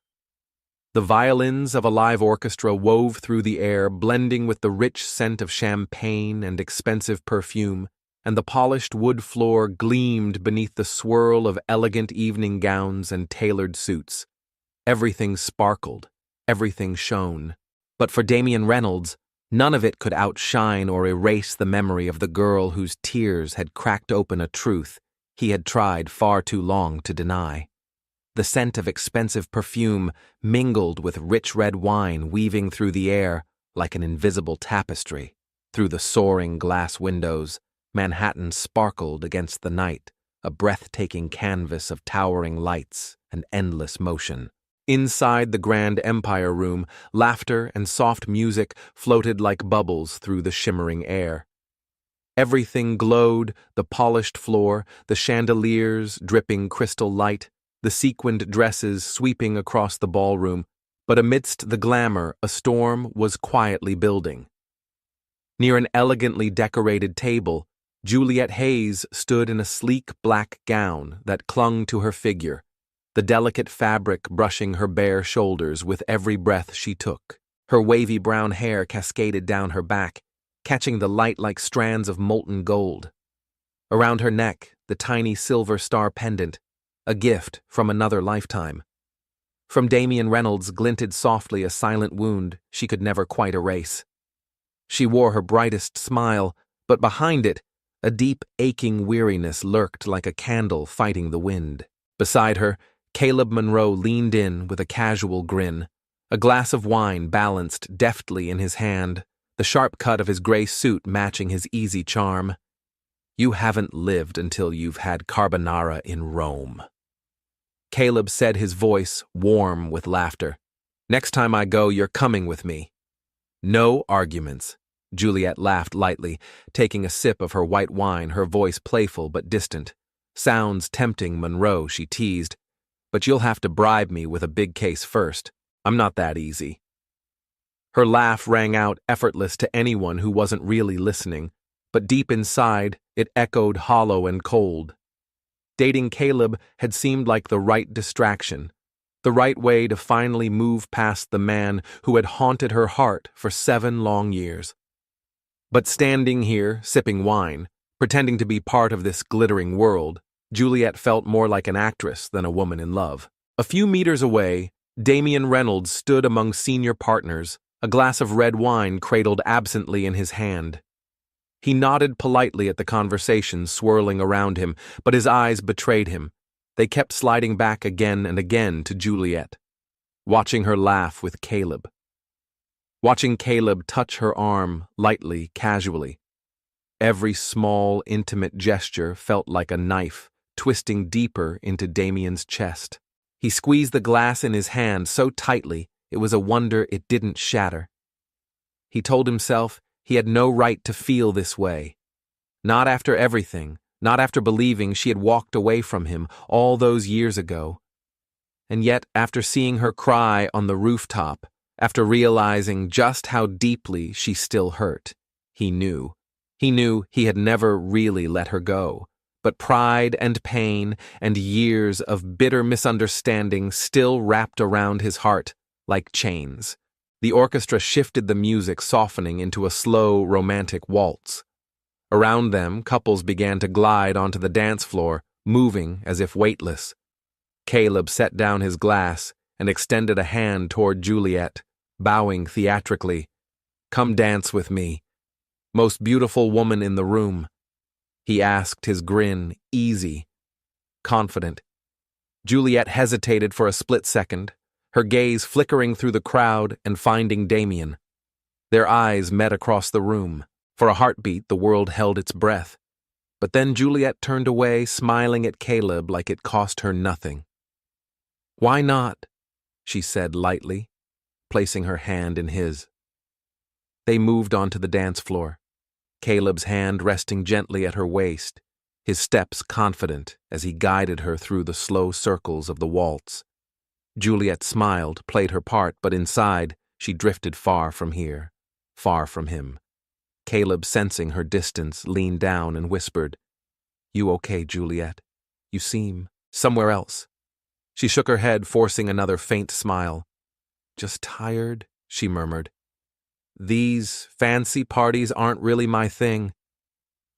The violins of a live orchestra wove through the air, blending with the rich scent of champagne and expensive perfume, and the polished wood floor gleamed beneath the swirl of elegant evening gowns and tailored suits. Everything sparkled, everything shone. But for Damien Reynolds, none of it could outshine or erase the memory of the girl whose tears had cracked open a truth he had tried far too long to deny. The scent of expensive perfume mingled with rich red wine weaving through the air like an invisible tapestry. Through the soaring glass windows, Manhattan sparkled against the night, a breathtaking canvas of towering lights and endless motion. Inside the Grand Empire Room, laughter and soft music floated like bubbles through the shimmering air. Everything glowed, the polished floor, the chandeliers dripping crystal light, the sequined dresses sweeping across the ballroom, but amidst the glamour, a storm was quietly building. Near an elegantly decorated table, Juliet Hayes stood in a sleek black gown that clung to her figure, the delicate fabric brushing her bare shoulders with every breath she took. Her wavy brown hair cascaded down her back, catching the light like strands of molten gold. Around her neck, the tiny silver star pendant, a gift from another lifetime. From Damien Reynolds glinted softly a silent wound she could never quite erase. She wore her brightest smile, but behind it, a deep, aching weariness lurked like a candle fighting the wind. Beside her, Caleb Monroe leaned in with a casual grin, a glass of wine balanced deftly in his hand, the sharp cut of his gray suit matching his easy charm. "You haven't lived until you've had carbonara in Rome." Caleb said, his voice warm with laughter. "Next time I go, you're coming with me." "No arguments." Juliet laughed lightly, taking a sip of her white wine, her voice playful but distant. "Sounds tempting, Monroe," she teased. "But you'll have to bribe me with a big case first. I'm not that easy." Her laugh rang out effortless to anyone who wasn't really listening, but deep inside, it echoed hollow and cold. Dating Caleb had seemed like the right distraction, the right way to finally move past the man who had haunted her heart for 7 long years. But standing here, sipping wine, pretending to be part of this glittering world, Juliet felt more like an actress than a woman in love. A few meters away, Damien Reynolds stood among senior partners, a glass of red wine cradled absently in his hand. He nodded politely at the conversation swirling around him, but his eyes betrayed him. They kept sliding back again and again to Juliet, watching her laugh with Caleb. Watching Caleb touch her arm lightly, casually. Every small, intimate gesture felt like a knife, twisting deeper into Damien's chest. He squeezed the glass in his hand so tightly it was a wonder it didn't shatter. He told himself he had no right to feel this way. Not after everything, not after believing she had walked away from him all those years ago. And yet, after seeing her cry on the rooftop, after realizing just how deeply she still hurt, he knew. He knew he had never really let her go. But pride and pain and years of bitter misunderstanding still wrapped around his heart like chains. The orchestra shifted the music, softening into a slow, romantic waltz. Around them, couples began to glide onto the dance floor, moving as if weightless. Caleb set down his glass and extended a hand toward Juliet, bowing theatrically. "Come dance with me, most beautiful woman in the room," he asked, his grin easy, confident. Juliet hesitated for a split second, her gaze flickering through the crowd and finding Damien. Their eyes met across the room. For a heartbeat, the world held its breath. But then Juliet turned away, smiling at Caleb like it cost her nothing. "Why not?" she said lightly, placing her hand in his. They moved onto the dance floor, Caleb's hand resting gently at her waist, his steps confident as he guided her through the slow circles of the waltz. Juliet smiled, played her part, but inside, she drifted far from here, far from him. Caleb, sensing her distance, leaned down and whispered, "You okay, Juliet? You seem somewhere else." She shook her head, forcing another faint smile. "Just tired," she murmured. "These fancy parties aren't really my thing."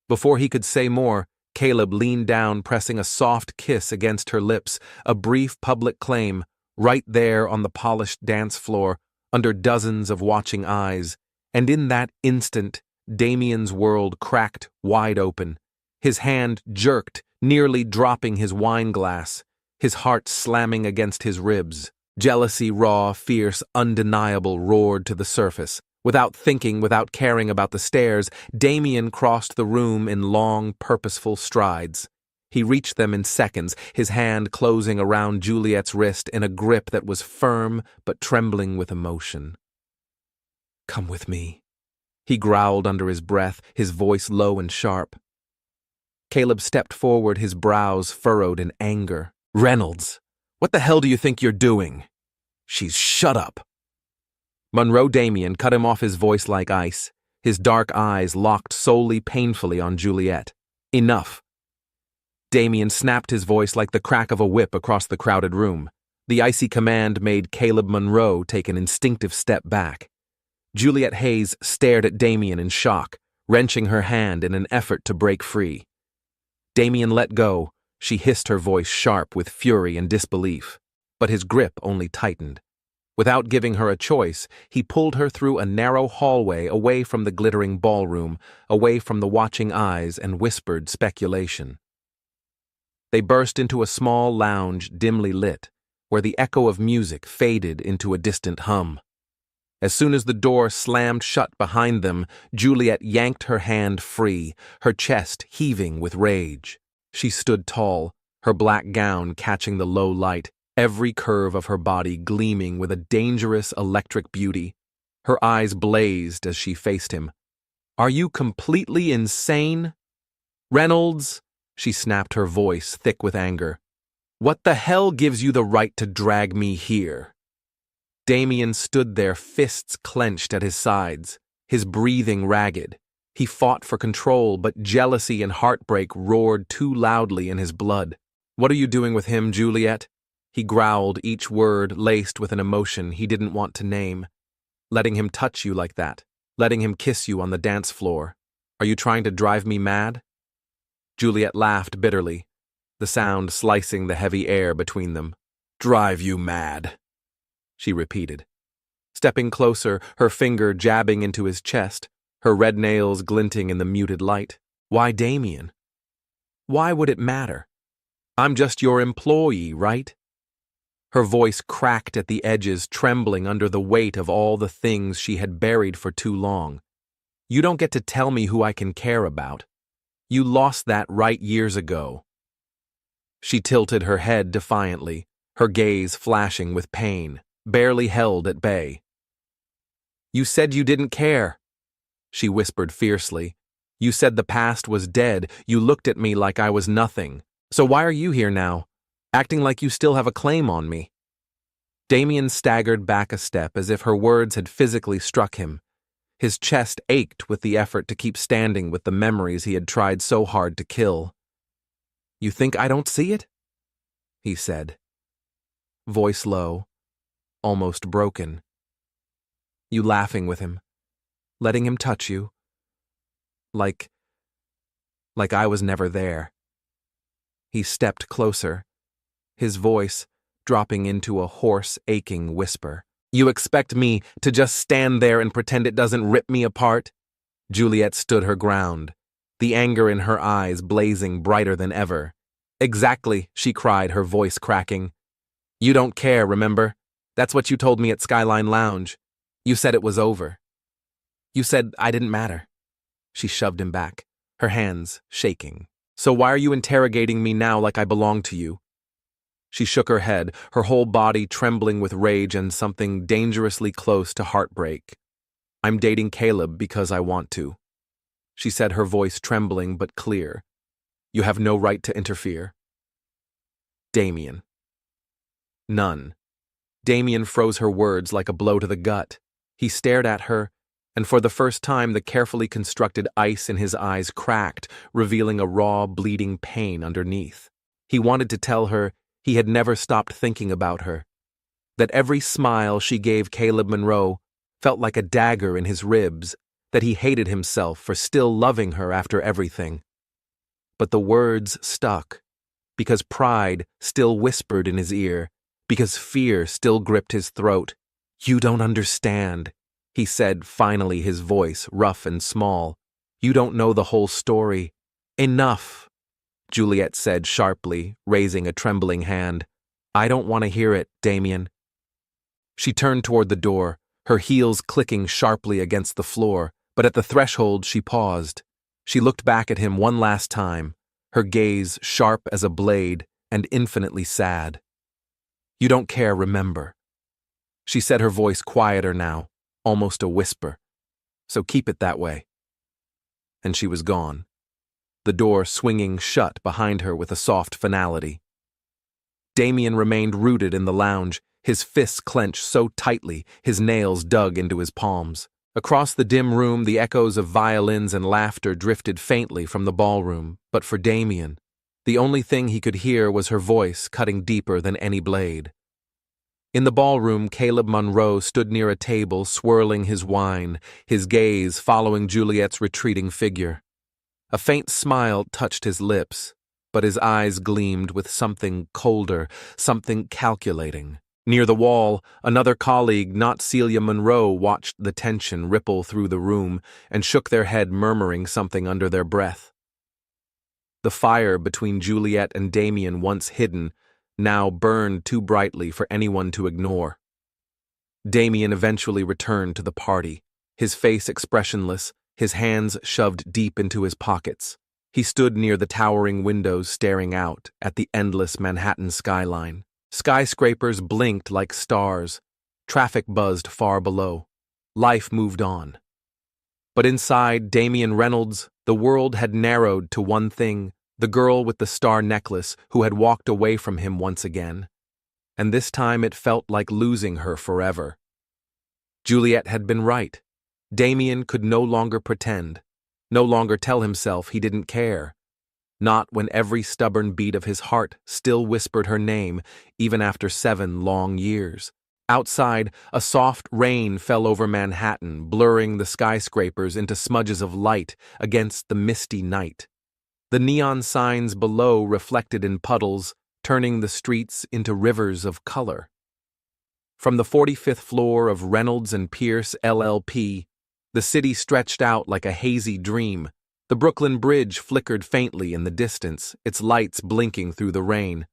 Before he could say more, Caleb leaned down, pressing a soft kiss against her lips, a brief public claim, right there on the polished dance floor, under dozens of watching eyes, and in that instant, Damien's world cracked wide open. His hand jerked, nearly dropping his wine glass, his heart slamming against his ribs. Jealousy, raw, fierce, undeniable, roared to the surface. Without thinking, without caring about the stares, Damien crossed the room in long, purposeful strides. He reached them in seconds, his hand closing around Juliet's wrist in a grip that was firm but trembling with emotion. "Come with me," he growled under his breath, his voice low and sharp. Caleb stepped forward, his brows furrowed in anger. "Reynolds, what the hell do you think you're doing?" Shut up." Monroe Damien cut him off, his voice like ice, his dark eyes locked solely painfully on Juliet. "Enough." Damien snapped his voice like the crack of a whip across the crowded room. The icy command made Caleb Monroe take an instinctive step back. Juliet Hayes stared at Damien in shock, wrenching her hand in an effort to break free. Damien let go. She hissed, her voice sharp with fury and disbelief. But his grip only tightened. Without giving her a choice, he pulled her through a narrow hallway away from the glittering ballroom, away from the watching eyes and whispered speculation. They burst into a small lounge dimly lit, where the echo of music faded into a distant hum. As soon as the door slammed shut behind them, Juliet yanked her hand free, her chest heaving with rage. She stood tall, her black gown catching the low light, every curve of her body gleaming with a dangerous electric beauty. Her eyes blazed as she faced him. "Are you completely insane? Reynolds," she snapped, her voice thick with anger. "What the hell gives you the right to drag me here?" Damien stood there, fists clenched at his sides, his breathing ragged. He fought for control, but jealousy and heartbreak roared too loudly in his blood. "What are you doing with him, Juliet?" He growled, each word laced with an emotion he didn't want to name. "Letting him touch you like that, letting him kiss you on the dance floor. Are you trying to drive me mad?" Juliet laughed bitterly, the sound slicing the heavy air between them. "Drive you mad," she repeated. Stepping closer, her finger jabbing into his chest, her red nails glinting in the muted light. "Why, Damien? Why would it matter? I'm just your employee, right?" Her voice cracked at the edges, trembling under the weight of all the things she had buried for too long. "You don't get to tell me who I can care about. You lost that right years ago." She tilted her head defiantly, her gaze flashing with pain, barely held at bay. "You said you didn't care," she whispered fiercely. "You said the past was dead. You looked at me like I was nothing. So why are you here now, acting like you still have a claim on me?" Damien staggered back a step as if her words had physically struck him. His chest ached with the effort to keep standing with the memories he had tried so hard to kill. "You think I don't see it?" he said. Voice low, almost broken. "You laughing with him, letting him touch you, like I was never there." He stepped closer, his voice dropping into a hoarse, aching whisper. You expect me to just stand there and pretend it doesn't rip me apart? Juliet stood her ground, the anger in her eyes blazing brighter than ever. Exactly, she cried, her voice cracking. You don't care, remember? That's what you told me at Skyline Lounge. You said it was over. You said I didn't matter. She shoved him back, her hands shaking. So why are you interrogating me now like I belong to you? She shook her head, her whole body trembling with rage and something dangerously close to heartbreak. I'm dating Caleb because I want to, she said, her voice trembling but clear. You have no right to interfere. Damien. None. Damien froze her words like a blow to the gut. He stared at her, and for the first time the carefully constructed ice in his eyes cracked, revealing a raw, bleeding pain underneath. He wanted to tell her he had never stopped thinking about her, that every smile she gave Caleb Monroe felt like a dagger in his ribs, that he hated himself for still loving her after everything. But the words stuck, because pride still whispered in his ear, because fear still gripped his throat. You don't understand, he said, finally, his voice rough and small. You don't know the whole story. Enough, Juliet said sharply, raising a trembling hand. I don't want to hear it, Damien. She turned toward the door, her heels clicking sharply against the floor, but at the threshold she paused. She looked back at him one last time, her gaze sharp as a blade and infinitely sad. You don't care, remember. She said, her voice quieter now, almost a whisper. So keep it that way. And she was gone, the door swinging shut behind her with a soft finality. Damien remained rooted in the lounge, his fists clenched so tightly his nails dug into his palms. Across the dim room, the echoes of violins and laughter drifted faintly from the ballroom, but for Damien, the only thing he could hear was her voice cutting deeper than any blade. In the ballroom, Caleb Monroe stood near a table swirling his wine, his gaze following Juliet's retreating figure. A faint smile touched his lips, but his eyes gleamed with something colder, something calculating. Near the wall, another colleague, not Celia Monroe, watched the tension ripple through the room and shook their head, murmuring something under their breath. The fire between Juliet and Damien, once hidden, now burned too brightly for anyone to ignore. Damien eventually returned to the party, his face expressionless, his hands shoved deep into his pockets. He stood near the towering windows staring out at the endless Manhattan skyline. Skyscrapers blinked like stars, traffic buzzed far below. Life moved on. But inside Damien Reynolds, the world had narrowed to one thing, the girl with the star necklace who had walked away from him once again. And this time it felt like losing her forever. Juliet had been right. Damien could no longer pretend, no longer tell himself he didn't care. Not when every stubborn beat of his heart still whispered her name, even after 7 long years. Outside, a soft rain fell over Manhattan, blurring the skyscrapers into smudges of light against the misty night. The neon signs below reflected in puddles, turning the streets into rivers of color. From the 45th floor of Reynolds and Pierce LLP, the city stretched out like a hazy dream. The Brooklyn Bridge flickered faintly in the distance, its lights blinking through the rain.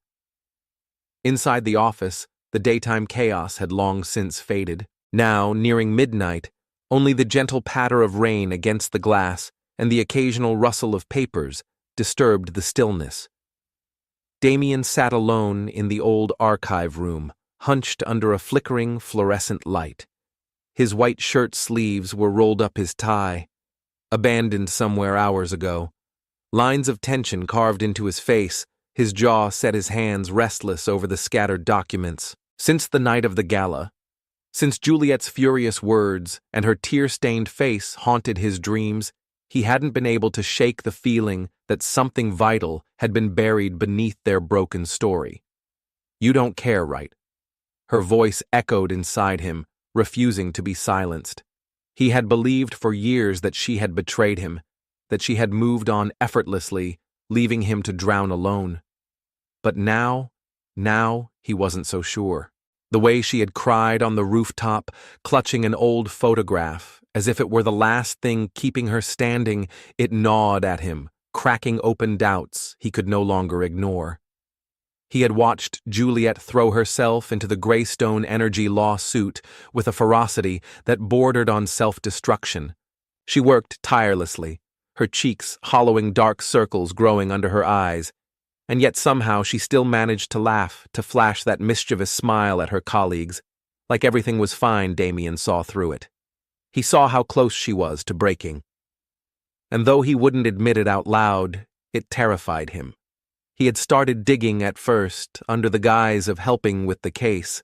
Inside the office, the daytime chaos had long since faded. Now, nearing midnight, only the gentle patter of rain against the glass and the occasional rustle of papers disturbed the stillness. Damien sat alone in the old archive room, hunched under a flickering fluorescent light. His white shirt sleeves were rolled up his tie, abandoned somewhere hours ago. Lines of tension carved into his face, his jaw set, his hands restless over the scattered documents. Since the night of the gala, since Juliet's furious words and her tear-stained face haunted his dreams, he hadn't been able to shake the feeling that something vital had been buried beneath their broken story. You don't care, right? Her voice echoed inside him, refusing to be silenced. He had believed for years that she had betrayed him, that she had moved on effortlessly, leaving him to drown alone. But now he wasn't so sure. The way she had cried on the rooftop, clutching an old photograph, as if it were the last thing keeping her standing, it gnawed at him, cracking open doubts he could no longer ignore. He had watched Juliet throw herself into the Greystone Energy lawsuit with a ferocity that bordered on self-destruction. She worked tirelessly, her cheeks hollowing dark circles growing under her eyes, and yet somehow she still managed to laugh, to flash that mischievous smile at her colleagues. Like everything was fine, Damien saw through it. He saw how close she was to breaking. And though he wouldn't admit it out loud, it terrified him. He had started digging at first, under the guise of helping with the case,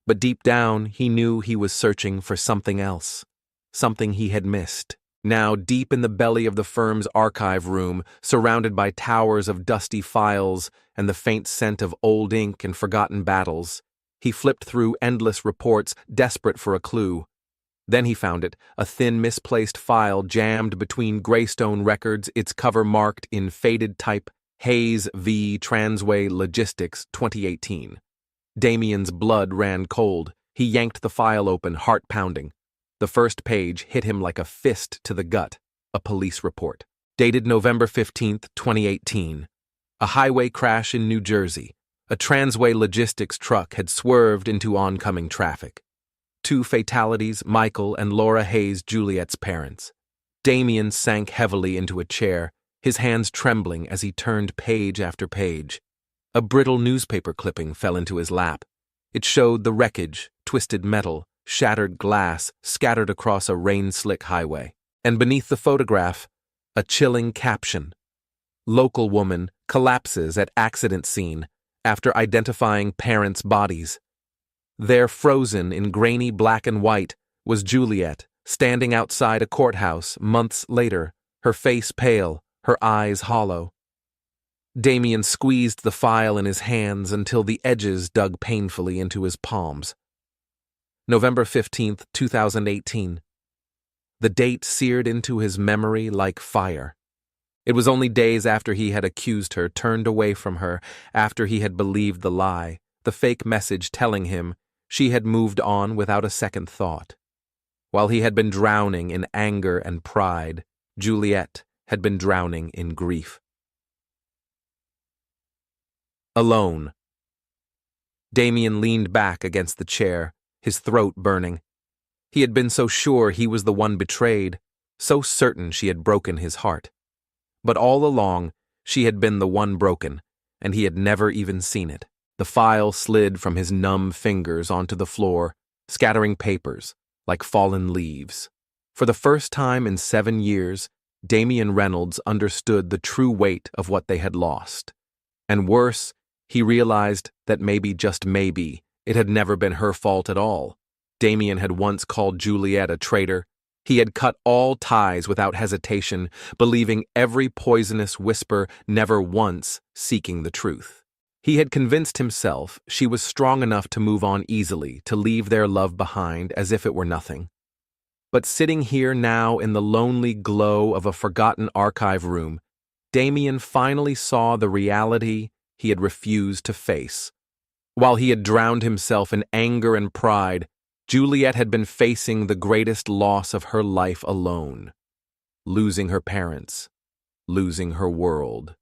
but deep down he knew he was searching for something else, something he had missed. Now, deep in the belly of the firm's archive room, surrounded by towers of dusty files and the faint scent of old ink and forgotten battles, he flipped through endless reports, desperate for a clue. Then he found it, a thin, misplaced file jammed between Greystone records, its cover marked in faded type, Hayes v. Transway Logistics, 2018. Damien's blood ran cold. He yanked the file open, heart pounding. The first page hit him like a fist to the gut, a police report. Dated November 15, 2018. A highway crash in New Jersey. A Transway Logistics truck had swerved into oncoming traffic. 2 fatalities, Michael and Laura Hayes, Juliet's parents. Damien sank heavily into a chair, his hands trembling as he turned page after page. A brittle newspaper clipping fell into his lap. It showed the wreckage, twisted metal, shattered glass scattered across a rain-slick highway. And beneath the photograph, a chilling caption. Local woman collapses at accident scene after identifying parents' bodies. There, frozen in grainy black and white, was Juliet, standing outside a courthouse months later, her face pale, her eyes hollow. Damien squeezed the file in his hands until the edges dug painfully into his palms. November 15, 2018. The date seared into his memory like fire. It was only days after he had accused her, turned away from her, after he had believed the lie, the fake message telling him she had moved on without a second thought. While he had been drowning in anger and pride, Juliet had been drowning in grief. Alone. Damien leaned back against the chair, his throat burning. He had been so sure he was the one betrayed, so certain she had broken his heart. But all along, she had been the one broken, and he had never even seen it. The file slid from his numb fingers onto the floor, scattering papers, like fallen leaves. For the first time in 7 years, Damien Reynolds understood the true weight of what they had lost. And worse, he realized that maybe, just maybe, it had never been her fault at all. Damien had once called Juliet a traitor. He had cut all ties without hesitation, believing every poisonous whisper, never once seeking the truth. He had convinced himself she was strong enough to move on easily, to leave their love behind as if it were nothing. But sitting here now in the lonely glow of a forgotten archive room, Damien finally saw the reality he had refused to face. While he had drowned himself in anger and pride, Juliet had been facing the greatest loss of her life alone. Losing her parents. Losing her world.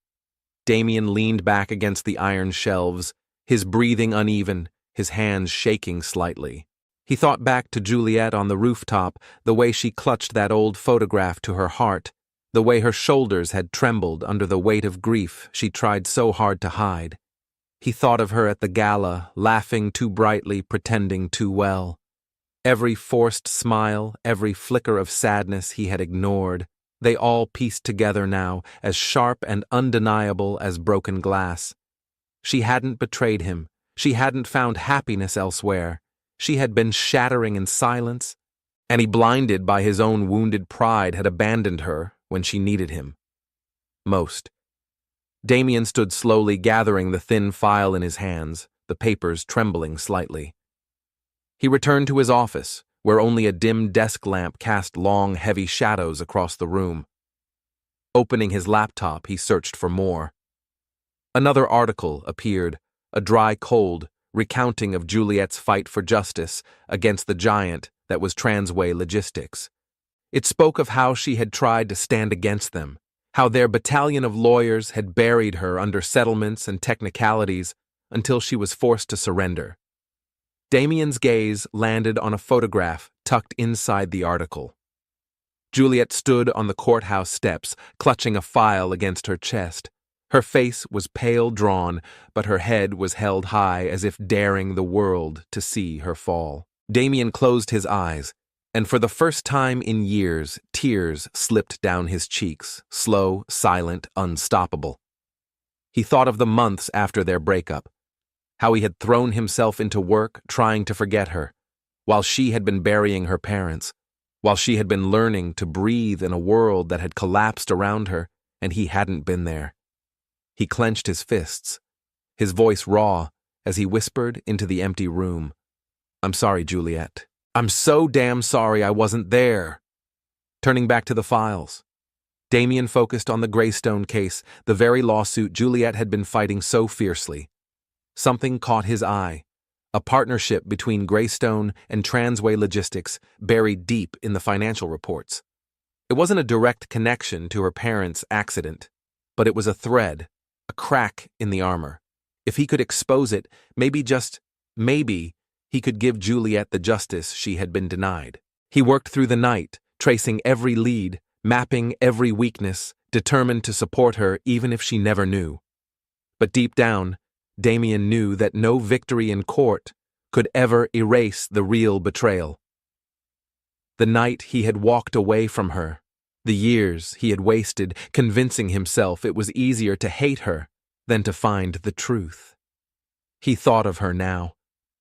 Damien leaned back against the iron shelves, his breathing uneven, his hands shaking slightly. He thought back to Juliet on the rooftop, the way she clutched that old photograph to her heart, the way her shoulders had trembled under the weight of grief she tried so hard to hide. He thought of her at the gala, laughing too brightly, pretending too well. Every forced smile, every flicker of sadness he had ignored, they all pieced together now, as sharp and undeniable as broken glass. She hadn't betrayed him. She hadn't found happiness elsewhere. She had been shattering in silence, and he, blinded by his own wounded pride, had abandoned her when she needed him most. Damien stood slowly, gathering the thin file in his hands, the papers trembling slightly. He returned to his office, where only a dim desk lamp cast long, heavy shadows across the room. Opening his laptop, he searched for more. Another article appeared, a dry cold, recounting of Juliet's fight for justice against the giant that was Transway Logistics. It spoke of how she had tried to stand against them, how their battalion of lawyers had buried her under settlements and technicalities until she was forced to surrender. Damien's gaze landed on a photograph tucked inside the article. Juliet stood on the courthouse steps, clutching a file against her chest. Her face was pale drawn, but her head was held high as if daring the world to see her fall. Damien closed his eyes, and for the first time in years, tears slipped down his cheeks, slow, silent, unstoppable. He thought of the months after their breakup, how he had thrown himself into work trying to forget her, while she had been burying her parents, while she had been learning to breathe in a world that had collapsed around her, and he hadn't been there. He clenched his fists, his voice raw, as he whispered into the empty room. "I'm sorry, Juliet. I'm so damn sorry I wasn't there." Turning back to the files, Damien focused on the Greystone case, the very lawsuit Juliet had been fighting so fiercely. Something caught his eye, a partnership between Greystone and Transway Logistics buried deep in the financial reports. It wasn't a direct connection to her parents' accident, but it was a thread, a crack in the armor. If he could expose it, maybe, just maybe, he could give Juliet the justice she had been denied. He worked through the night, tracing every lead, mapping every weakness, determined to support her even if she never knew. But deep down, Damien knew that no victory in court could ever erase the real betrayal. The night he had walked away from her, the years he had wasted convincing himself it was easier to hate her than to find the truth. He thought of her now,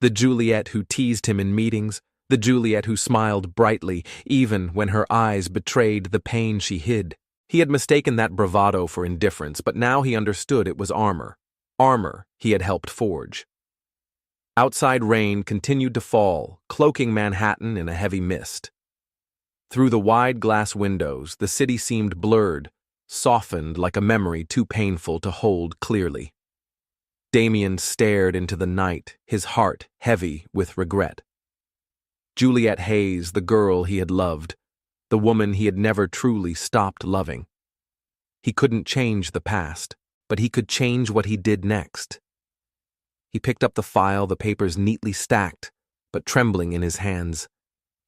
the Juliet who teased him in meetings, the Juliet who smiled brightly even when her eyes betrayed the pain she hid. He had mistaken that bravado for indifference, but now he understood it was armor. Armor he had helped forge. Outside rain continued to fall, cloaking Manhattan in a heavy mist. Through the wide glass windows, the city seemed blurred, softened like a memory too painful to hold clearly. Damien stared into the night, his heart heavy with regret. Juliet Hayes, the girl he had loved, the woman he had never truly stopped loving. He couldn't change the past, but he could change what he did next. He picked up the file, the papers neatly stacked, but trembling in his hands,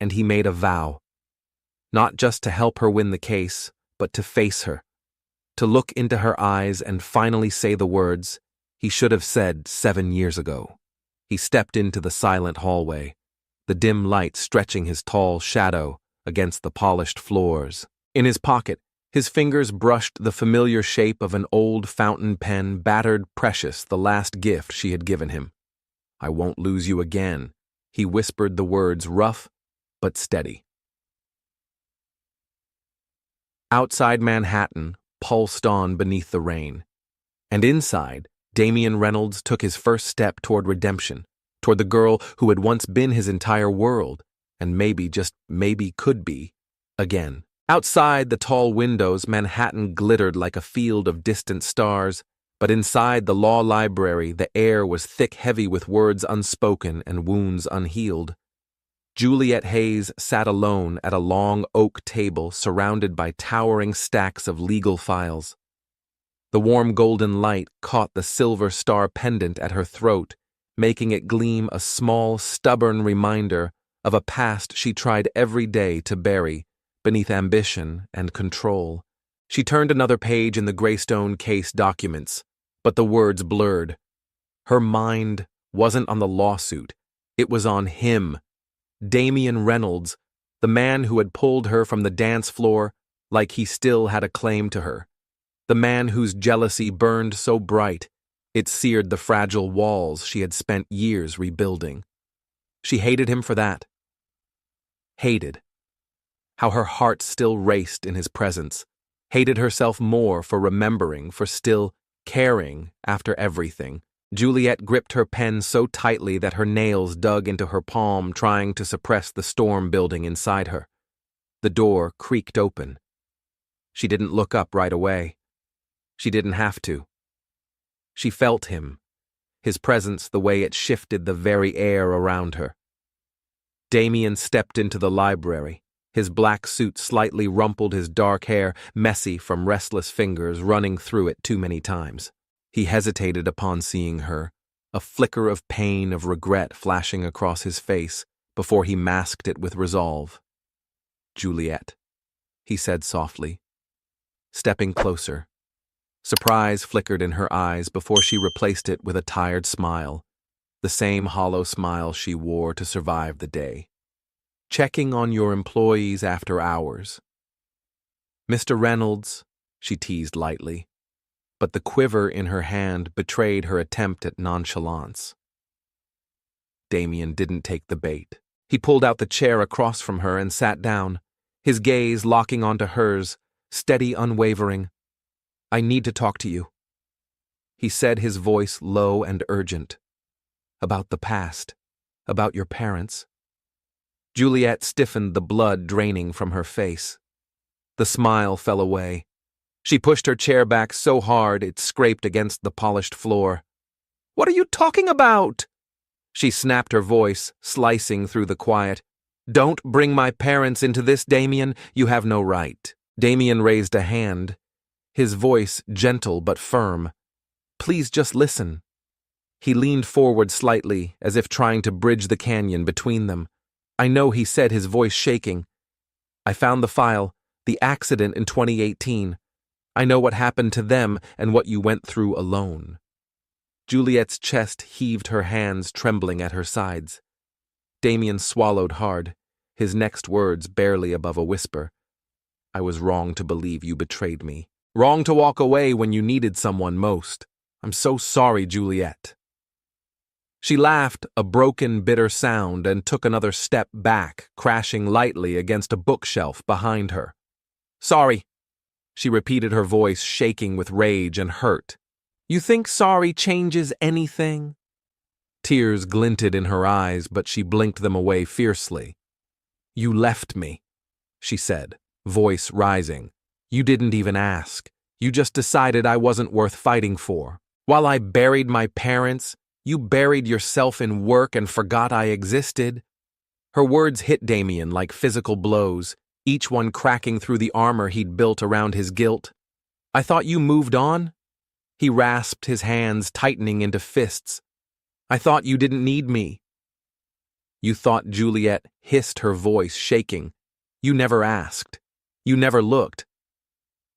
and he made a vow. Not just to help her win the case, but to face her, to look into her eyes and finally say the words he should have said 7 years ago. He stepped into the silent hallway, the dim light stretching his tall shadow against the polished floors. In his pocket, his fingers brushed the familiar shape of an old fountain pen, battered precious, the last gift she had given him. "I won't lose you again," he whispered the words, rough but steady. Outside Manhattan pulsed on beneath the rain, and inside, Damien Reynolds took his first step toward redemption, toward the girl who had once been his entire world, and maybe, just maybe, could be, again. Outside the tall windows, Manhattan glittered like a field of distant stars, but inside the law library, the air was thick, heavy with words unspoken and wounds unhealed. Juliet Hayes sat alone at a long oak table surrounded by towering stacks of legal files. The warm golden light caught the silver star pendant at her throat, making it gleam, a small, stubborn reminder of a past she tried every day to bury beneath ambition and control. She turned another page in the Greystone case documents, but the words blurred. Her mind wasn't on the lawsuit. It was on him. Damien Reynolds, the man who had pulled her from the dance floor like he still had a claim to her. The man whose jealousy burned so bright, it seared the fragile walls she had spent years rebuilding. She hated him for that. Hated how her heart still raced in his presence, hated herself more for remembering, for still caring after everything. Juliet gripped her pen so tightly that her nails dug into her palm, trying to suppress the storm building inside her. The door creaked open. She didn't look up right away. She didn't have to. She felt him, his presence the way it shifted the very air around her. Damien stepped into the library. His black suit slightly rumpled, his dark hair messy from restless fingers running through it too many times. He hesitated upon seeing her, a flicker of pain, of regret flashing across his face before he masked it with resolve. "Juliet," he said softly, stepping closer. Surprise flickered in her eyes before she replaced it with a tired smile, the same hollow smile she wore to survive the day. "Checking on your employees after hours." "Mr. Reynolds," she teased lightly, but the quiver in her hand betrayed her attempt at nonchalance. Damien didn't take the bait. He pulled out the chair across from her and sat down, his gaze locking onto hers, steady, unwavering. "I need to talk to you," he said, his voice low and urgent. "About the past, about your parents." Juliet stiffened, the blood draining from her face. The smile fell away. She pushed her chair back so hard it scraped against the polished floor. "What are you talking about?" She snapped, her voice slicing through the quiet. "Don't bring my parents into this, Damien. You have no right." Damien raised a hand, his voice gentle but firm. "Please just listen." He leaned forward slightly, as if trying to bridge the canyon between them. "I know," he said, his voice shaking. "I found the file, the accident in 2018. I know what happened to them and what you went through alone." Juliet's chest heaved, her hands trembling at her sides. Damien swallowed hard, his next words barely above a whisper. "I was wrong to believe you betrayed me. Wrong to walk away when you needed someone most. I'm so sorry, Juliet." She laughed, a broken, bitter sound, and took another step back, crashing lightly against a bookshelf behind her. "Sorry," she repeated, her voice shaking with rage and hurt. "You think sorry changes anything?" Tears glinted in her eyes, but she blinked them away fiercely. "You left me," she said, voice rising. "You didn't even ask. You just decided I wasn't worth fighting for. While I buried my parents, you buried yourself in work and forgot I existed." Her words hit Damien like physical blows, each one cracking through the armor he'd built around his guilt. "I thought you moved on?" He rasped, his hands tightening into fists. "I thought you didn't need me." "You thought," Juliet hissed, her voice shaking. "You never asked. You never looked."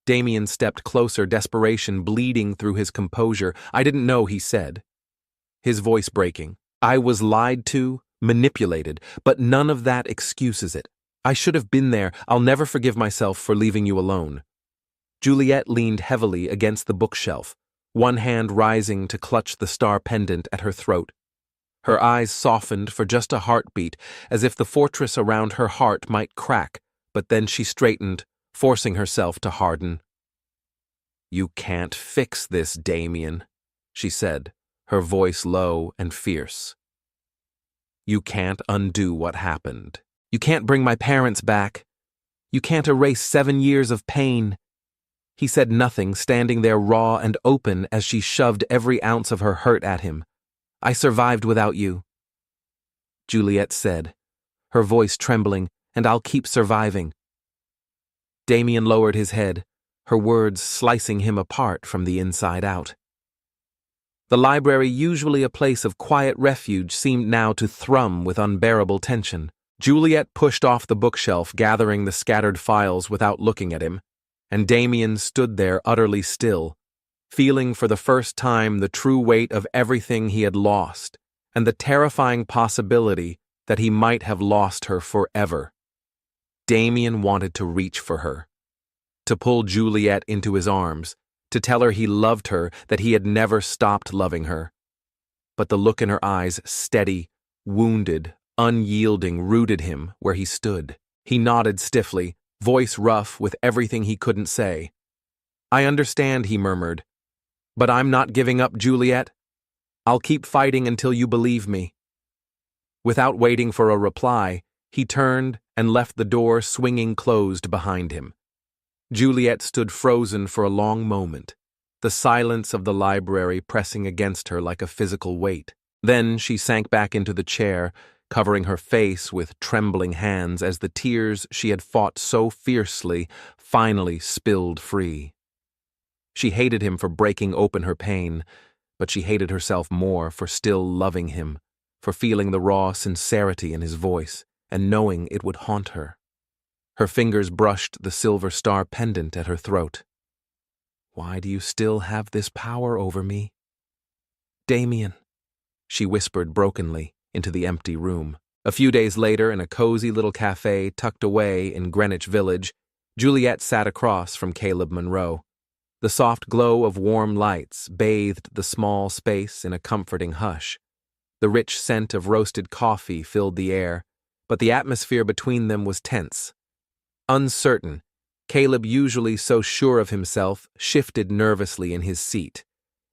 Damien stepped closer, desperation bleeding through his composure. "I didn't know," he said, his voice breaking. "I was lied to, manipulated, but none of that excuses it. I should have been there. I'll never forgive myself for leaving you alone." Juliet leaned heavily against the bookshelf, one hand rising to clutch the star pendant at her throat. Her eyes softened for just a heartbeat, as if the fortress around her heart might crack, but then she straightened, forcing herself to harden. "You can't fix this, Damien," she said, her voice low and fierce. "You can't undo what happened. You can't bring my parents back. You can't erase 7 years of pain." He said nothing, standing there raw and open as she shoved every ounce of her hurt at him. "I survived without you," Juliet said, her voice trembling, "and I'll keep surviving." Damien lowered his head, her words slicing him apart from the inside out. The library, usually a place of quiet refuge, seemed now to thrum with unbearable tension. Juliet pushed off the bookshelf, gathering the scattered files without looking at him, and Damien stood there utterly still, feeling for the first time the true weight of everything he had lost, and the terrifying possibility that he might have lost her forever. Damien wanted to reach for her, to pull Juliet into his arms, to tell her he loved her, that he had never stopped loving her. But the look in her eyes, steady, wounded, unyielding, rooted him where he stood. He nodded stiffly, voice rough with everything he couldn't say. "I understand," he murmured, "but I'm not giving up, Juliet. I'll keep fighting until you believe me." Without waiting for a reply, he turned and left the door swinging closed behind him. Juliet stood frozen for a long moment, the silence of the library pressing against her like a physical weight. Then she sank back into the chair, covering her face with trembling hands as the tears she had fought so fiercely finally spilled free. She hated him for breaking open her pain, but she hated herself more for still loving him, for feeling the raw sincerity in his voice and knowing it would haunt her. Her fingers brushed the silver star pendant at her throat. "Why do you still have this power over me?" "Damien," she whispered brokenly into the empty room. A few days later, in a cozy little cafe tucked away in Greenwich Village, Juliet sat across from Caleb Monroe. The soft glow of warm lights bathed the small space in a comforting hush. The rich scent of roasted coffee filled the air, but the atmosphere between them was tense. Uncertain, Caleb, usually so sure of himself, shifted nervously in his seat.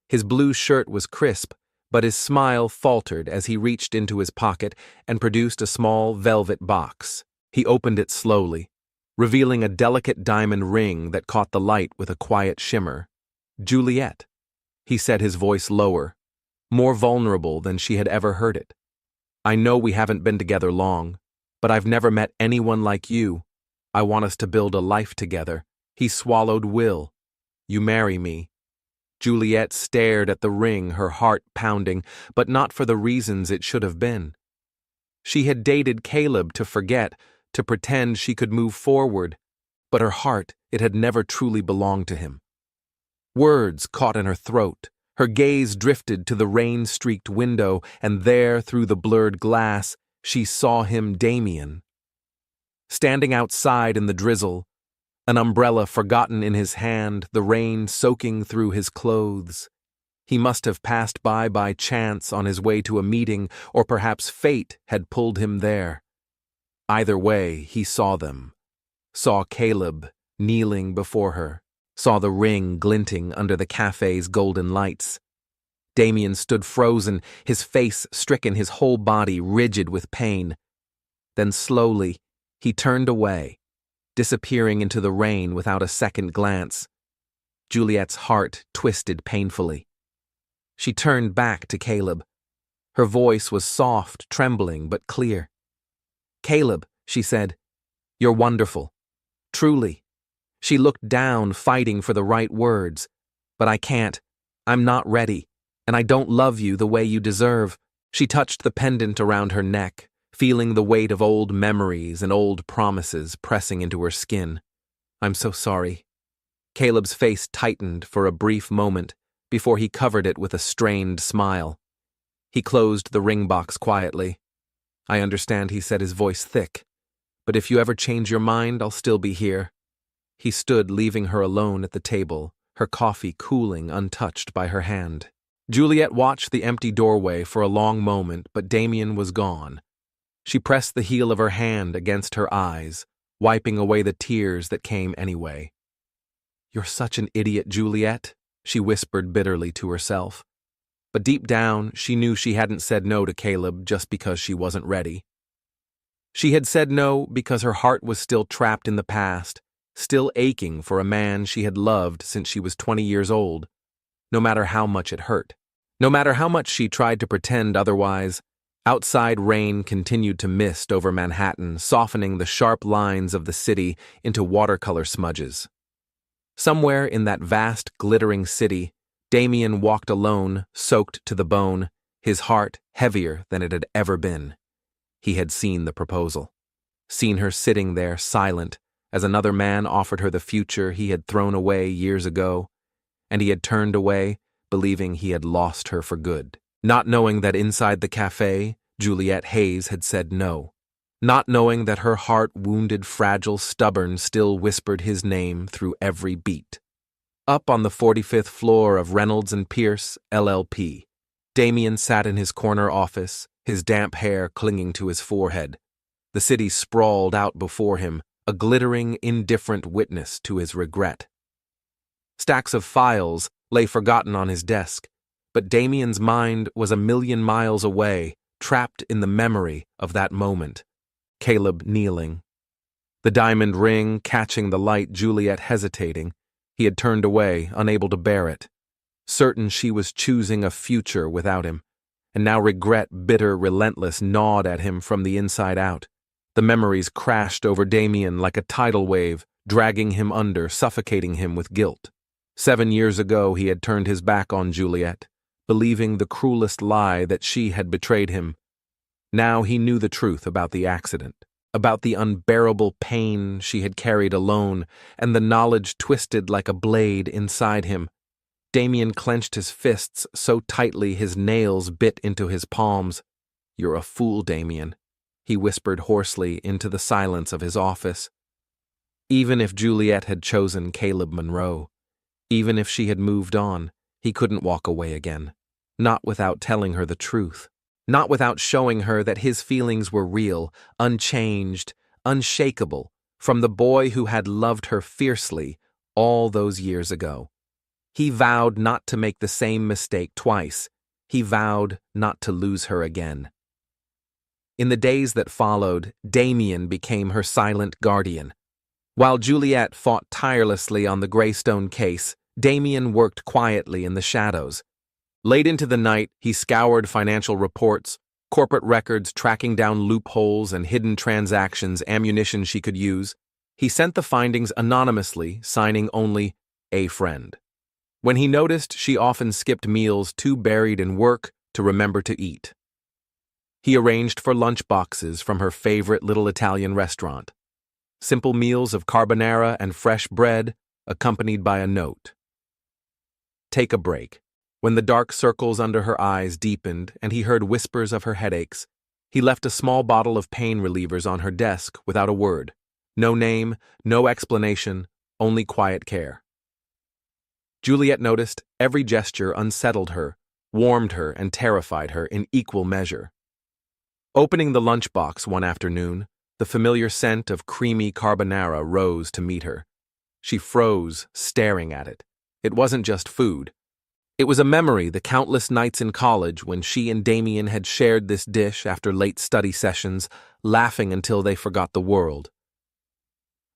His blue shirt was crisp, but his smile faltered as he reached into his pocket and produced a small velvet box. He opened it slowly, revealing a delicate diamond ring that caught the light with a quiet shimmer. "Juliet," he said, his voice lower, more vulnerable than she had ever heard it. "I know we haven't been together long, but I've never met anyone like you. I want us to build a life together." He swallowed. "Will you marry me?" Juliet stared at the ring, her heart pounding, but not for the reasons it should have been. She had dated Caleb to forget, to pretend she could move forward, but her heart, it had never truly belonged to him. Words caught in her throat. Her gaze drifted to the rain-streaked window, and there, through the blurred glass, she saw him, Damien. Standing outside in the drizzle, an umbrella forgotten in his hand, the rain soaking through his clothes. He must have passed by chance on his way to a meeting, or perhaps fate had pulled him there. Either way, he saw them. Saw Caleb kneeling before her. Saw the ring glinting under the cafe's golden lights. Damien stood frozen, his face stricken, his whole body rigid with pain. Then slowly, he turned away, disappearing into the rain without a second glance. Juliet's heart twisted painfully. She turned back to Caleb. Her voice was soft, trembling, but clear. "Caleb," she said, "you're wonderful. Truly." She looked down, fighting for the right words. "But I can't. I'm not ready, and I don't love you the way you deserve." She touched the pendant around her neck, feeling the weight of old memories and old promises pressing into her skin. "I'm so sorry." Caleb's face tightened for a brief moment before he covered it with a strained smile. He closed the ring box quietly. "I understand," he said, his voice thick. "But if you ever change your mind, I'll still be here." He stood, leaving her alone at the table, her coffee cooling untouched by her hand. Juliet watched the empty doorway for a long moment, but Damien was gone. She pressed the heel of her hand against her eyes, wiping away the tears that came anyway. "You're such an idiot, Juliet," she whispered bitterly to herself. But deep down, she knew she hadn't said no to Caleb just because she wasn't ready. She had said no because her heart was still trapped in the past, still aching for a man she had loved since she was 20 years old, no matter how much it hurt. No matter how much she tried to pretend otherwise, outside rain continued to mist over Manhattan, softening the sharp lines of the city into watercolor smudges. Somewhere in that vast, glittering city, Damien walked alone, soaked to the bone, his heart heavier than it had ever been. He had seen the proposal, seen her sitting there silent as another man offered her the future he had thrown away years ago, and he had turned away, believing he had lost her for good. Not knowing that inside the cafe, Juliet Hayes had said no. Not knowing that her heart-wounded, fragile, stubborn still whispered his name through every beat. Up on the 45th floor of Reynolds and Pierce, LLP, Damien sat in his corner office, his damp hair clinging to his forehead. The city sprawled out before him, a glittering, indifferent witness to his regret. Stacks of files lay forgotten on his desk, but Damien's mind was a million miles away, trapped in the memory of that moment. Caleb kneeling. The diamond ring catching the light, Juliet hesitating. He had turned away, unable to bear it. certain she was choosing a future without him, and now regret, bitter, relentless, gnawed at him from the inside out. The memories crashed over Damien like a tidal wave, dragging him under, suffocating him with guilt. 7 years ago he had turned his back on Juliet, believing the cruelest lie that she had betrayed him. Now he knew the truth about the accident, about the unbearable pain she had carried alone, and the knowledge twisted like a blade inside him. Damien clenched his fists so tightly his nails bit into his palms. "You're a fool, Damien," he whispered hoarsely into the silence of his office. Even if Juliet had chosen Caleb Monroe, even if she had moved on, he couldn't walk away again. Not without telling her the truth. Not without showing her that his feelings were real, unchanged, unshakable, from the boy who had loved her fiercely all those years ago. He vowed not to make the same mistake twice. He vowed not to lose her again. In the days that followed, Damien became her silent guardian. While Juliet fought tirelessly on the Greystone case, Damien worked quietly in the shadows. Late into the night, he scoured financial reports, corporate records, tracking down loopholes and hidden transactions, ammunition she could use. He sent the findings anonymously, signing only "a friend." When he noticed she often skipped meals too buried in work to remember to eat, he arranged for lunch boxes from her favorite little Italian restaurant. Simple meals of carbonara and fresh bread, accompanied by a note. "Take a break." When the dark circles under her eyes deepened and he heard whispers of her headaches, he left a small bottle of pain relievers on her desk without a word. No name, no explanation, only quiet care. Juliet noticed every gesture unsettled her, warmed her, and terrified her in equal measure. Opening the lunchbox one afternoon, the familiar scent of creamy carbonara rose to meet her. She froze, staring at it. It wasn't just food. It was a memory the countless nights in college when she and Damien had shared this dish after late study sessions, laughing until they forgot the world.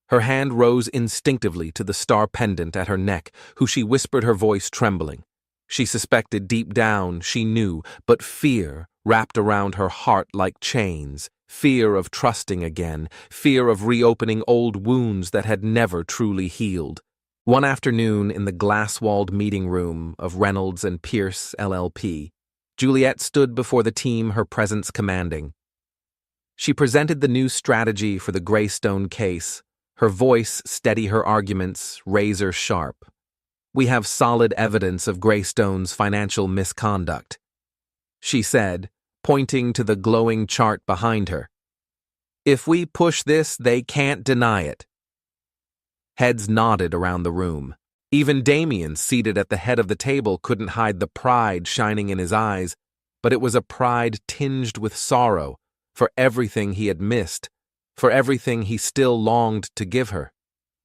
Her hand rose instinctively to the star pendant at her neck, who she whispered, her voice trembling. She suspected deep down she knew, but fear wrapped around her heart like chains, fear of trusting again, fear of reopening old wounds that had never truly healed. One afternoon in the glass-walled meeting room of Reynolds and Pierce, LLP, Juliet stood before the team, her presence commanding. She presented the new strategy for the Greystone case, her voice steady, her arguments razor sharp. "We have solid evidence of Greystone's financial misconduct," she said, pointing to the glowing chart behind her. "If we push this, they can't deny it." Heads nodded around the room. Even Damien, seated at the head of the table, couldn't hide the pride shining in his eyes, but it was a pride tinged with sorrow for everything he had missed, for everything he still longed to give her.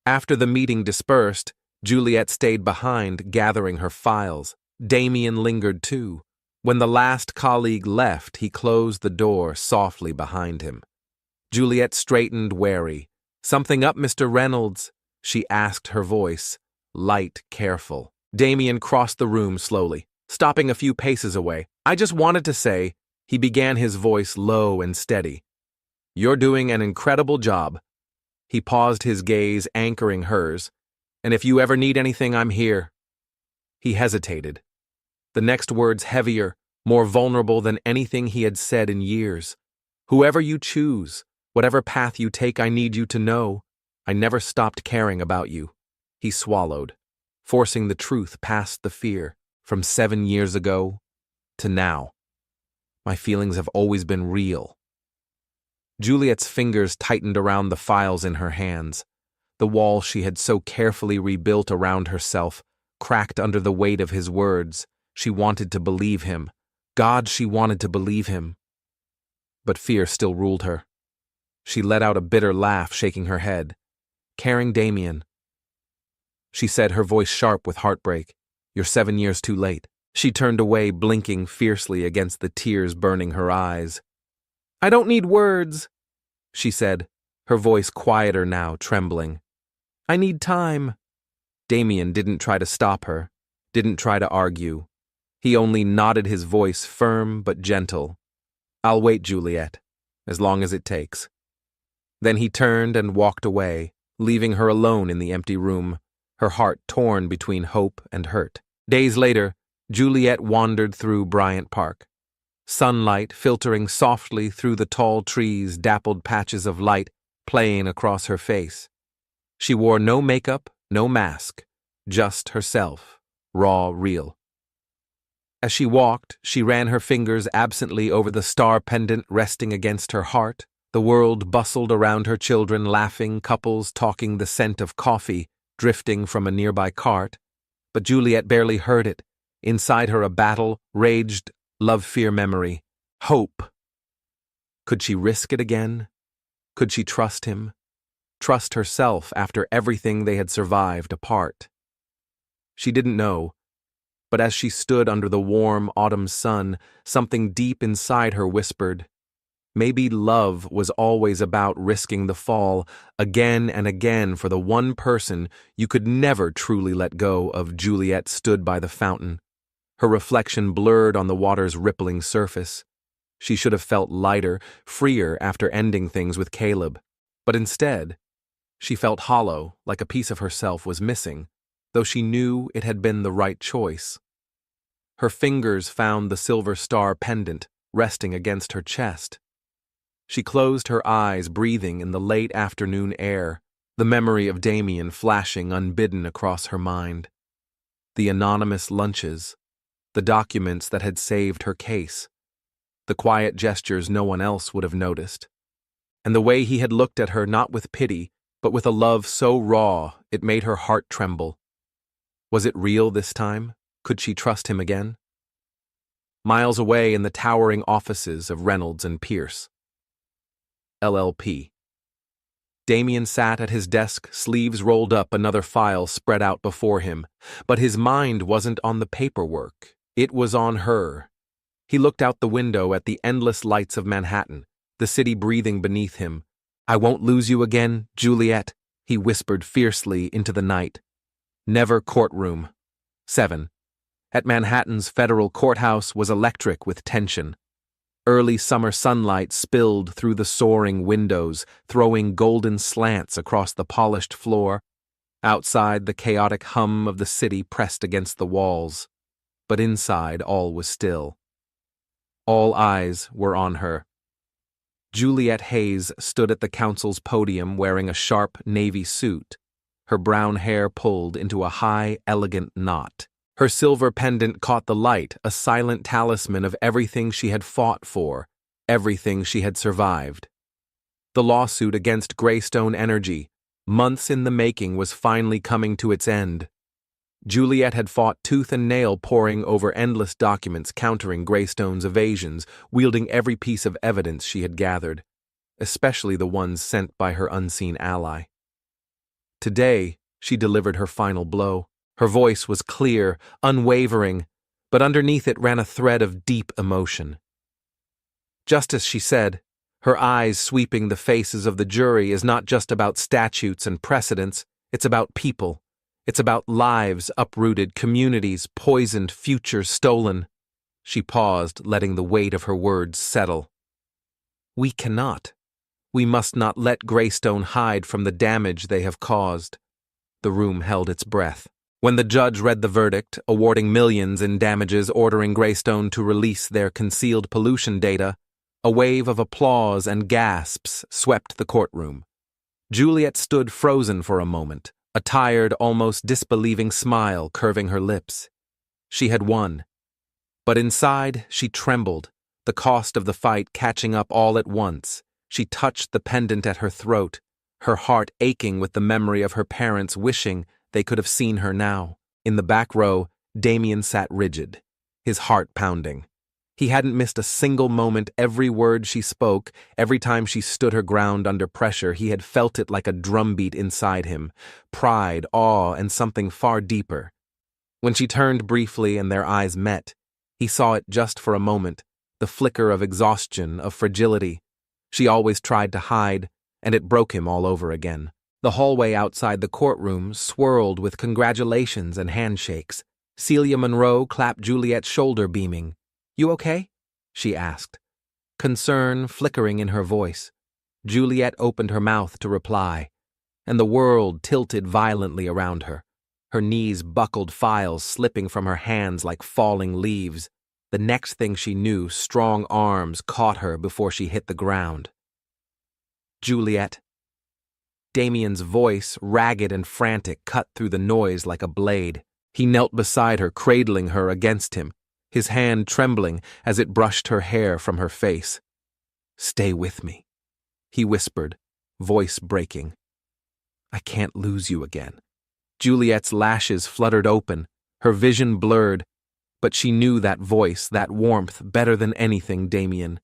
After the meeting dispersed, Juliet stayed behind, gathering her files. Damien lingered too. When the last colleague left, he closed the door softly behind him. Juliet straightened, wary. "Something up, Mr. Reynolds?" she asked, her voice light, careful. Damien crossed the room slowly, stopping a few paces away. "I just wanted to say," he began, his voice low and steady, "you're doing an incredible job." He paused, his gaze anchoring hers. "And if you ever need anything, I'm here." He hesitated. The next words heavier, more vulnerable than anything he had said in years. "Whoever you choose, whatever path you take, I need you to know, I never stopped caring about you." He swallowed, forcing the truth past the fear, from 7 years ago to now. "My feelings have always been real." Juliet's fingers tightened around the files in her hands. The wall she had so carefully rebuilt around herself cracked under the weight of his words. She wanted to believe him. God, she wanted to believe him. But fear still ruled her. She let out a bitter laugh, shaking her head. "Caring Damien," she said, her voice sharp with heartbreak, "you're 7 years too late." She turned away, blinking fiercely against the tears burning her eyes. "I don't need words," she said, her voice quieter now, trembling. "I need time." Damien didn't try to stop her. didn't try to argue. He only nodded, his voice firm but gentle. "I'll wait, Juliet, as long as it takes." Then he turned and walked away, leaving her alone in the empty room, her heart torn between hope and hurt. Days later, Juliet wandered through Bryant Park. Sunlight filtering softly through the tall trees, dappled patches of light playing across her face. She wore no makeup, no mask, just herself, raw, real. As she walked, she ran her fingers absently over the star pendant resting against her heart. The world bustled around her, children laughing, couples talking, the scent of coffee drifting from a nearby cart. But Juliet barely heard it. Inside her a battle raged, love-fear memory, hope. Could she risk it again? Could she trust him? Trust herself after everything they had survived apart? She didn't know. But as she stood under the warm autumn sun, something deep inside her whispered, maybe love was always about risking the fall again and again for the one person you could never truly let go of. Juliet stood by the fountain, her reflection blurred on the water's rippling surface. She should have felt lighter, freer after ending things with Caleb. But instead, she felt hollow, like a piece of herself was missing, though she knew it had been the right choice. Her fingers found the silver star pendant resting against her chest. She closed her eyes, breathing in the late afternoon air, the memory of Damien flashing unbidden across her mind. The anonymous lunches, the documents that had saved her case, the quiet gestures no one else would have noticed, and the way he had looked at her not with pity, but with a love so raw it made her heart tremble. Was it real this time? Could she trust him again? Miles away in the towering offices of Reynolds and Pierce, LLP. Damien sat at his desk, sleeves rolled up, another file spread out before him. But his mind wasn't on the paperwork. It was on her. He looked out the window at the endless lights of Manhattan, the city breathing beneath him. "I won't lose you again, Juliet," he whispered fiercely into the night. Never courtroom. 7. At Manhattan's federal courthouse was electric with tension. Early summer sunlight spilled through the soaring windows, throwing golden slants across the polished floor. Outside, the chaotic hum of the city pressed against the walls. But inside, all was still. All eyes were on her. Juliet Hayes stood at the council's podium wearing a sharp navy suit, her brown hair pulled into a high, elegant knot. Her silver pendant caught the light, a silent talisman of everything she had fought for, everything she had survived. The lawsuit against Greystone Energy, months in the making, was finally coming to its end. Juliet had fought tooth and nail, poring over endless documents countering Greystone's evasions, wielding every piece of evidence she had gathered, especially the ones sent by her unseen ally. Today, she delivered her final blow. Her voice was clear, unwavering, but underneath it ran a thread of deep emotion. Justice, she said, her eyes sweeping the faces of the jury, is not just about statutes and precedents, it's about people. It's about lives uprooted, communities poisoned, futures stolen. She paused, letting the weight of her words settle. We must not let Greystone hide from the damage they have caused. The room held its breath. When the judge read the verdict, awarding millions in damages, ordering Greystone to release their concealed pollution data, a wave of applause and gasps swept the courtroom. Juliet stood frozen for a moment, a tired, almost disbelieving smile curving her lips. She had won. But inside, she trembled, the cost of the fight catching up all at once. She touched the pendant at her throat, her heart aching with the memory of her parents, wishing they could have seen her now. In the back row, Damien sat rigid, his heart pounding. He hadn't missed a single moment. Every word she spoke, every time she stood her ground under pressure, he had felt it like a drumbeat inside him. Pride, awe, and something far deeper. When she turned briefly and their eyes met, he saw it just for a moment, the flicker of exhaustion, of fragility. She always tried to hide, and it broke him all over again. The hallway outside the courtroom swirled with congratulations and handshakes. Celia Monroe clapped Juliet's shoulder, beaming. "You okay?" she asked, concern flickering in her voice. Juliet opened her mouth to reply, and the world tilted violently around her. Her knees buckled, files slipping from her hands like falling leaves. The next thing she knew, strong arms caught her before she hit the ground. "Juliet." Damien's voice, ragged and frantic, cut through the noise like a blade. He knelt beside her, cradling her against him, his hand trembling as it brushed her hair from her face. "Stay with me," he whispered, voice breaking. "I can't lose you again." Juliet's lashes fluttered open, her vision blurred, but she knew that voice, that warmth, better than anything Damien.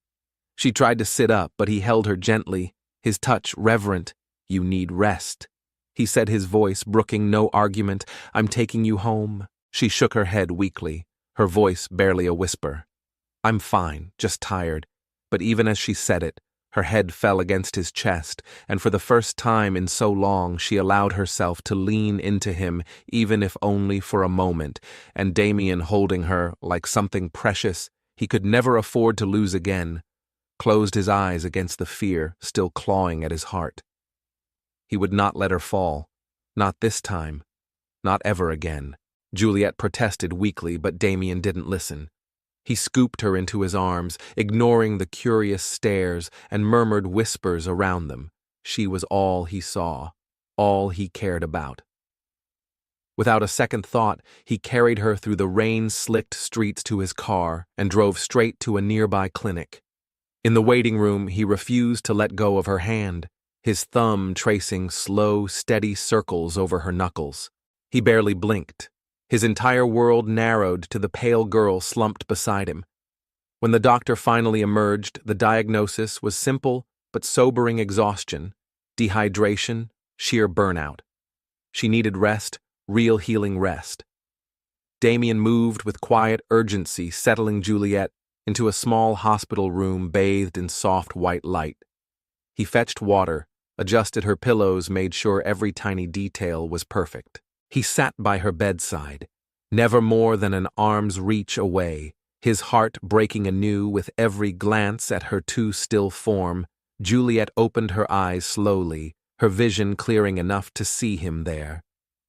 She tried to sit up, but he held her gently, his touch reverent. "You need rest," he said, his voice brooking no argument. "I'm taking you home." She shook her head weakly, her voice barely a whisper. "I'm fine, just tired." But even as she said it, her head fell against his chest, and for the first time in so long she allowed herself to lean into him, even if only for a moment, and Damien, holding her like something precious he could never afford to lose again, closed his eyes against the fear still clawing at his heart. He would not let her fall. Not this time. Not ever again. Juliet protested weakly, but Damien didn't listen. He scooped her into his arms, ignoring the curious stares and murmured whispers around them. She was all he saw, all he cared about. Without a second thought, he carried her through the rain-slicked streets to his car and drove straight to a nearby clinic. In the waiting room, he refused to let go of her hand, his thumb tracing slow, steady circles over her knuckles. He barely blinked. His entire world narrowed to the pale girl slumped beside him. When the doctor finally emerged, the diagnosis was simple but sobering: exhaustion, dehydration, sheer burnout. She needed rest, real healing rest. Damien moved with quiet urgency, settling Juliet into a small hospital room bathed in soft white light. He fetched water, adjusted her pillows, made sure every tiny detail was perfect. He sat by her bedside, never more than an arm's reach away, his heart breaking anew with every glance at her too still form. Juliet opened her eyes slowly, her vision clearing enough to see him there.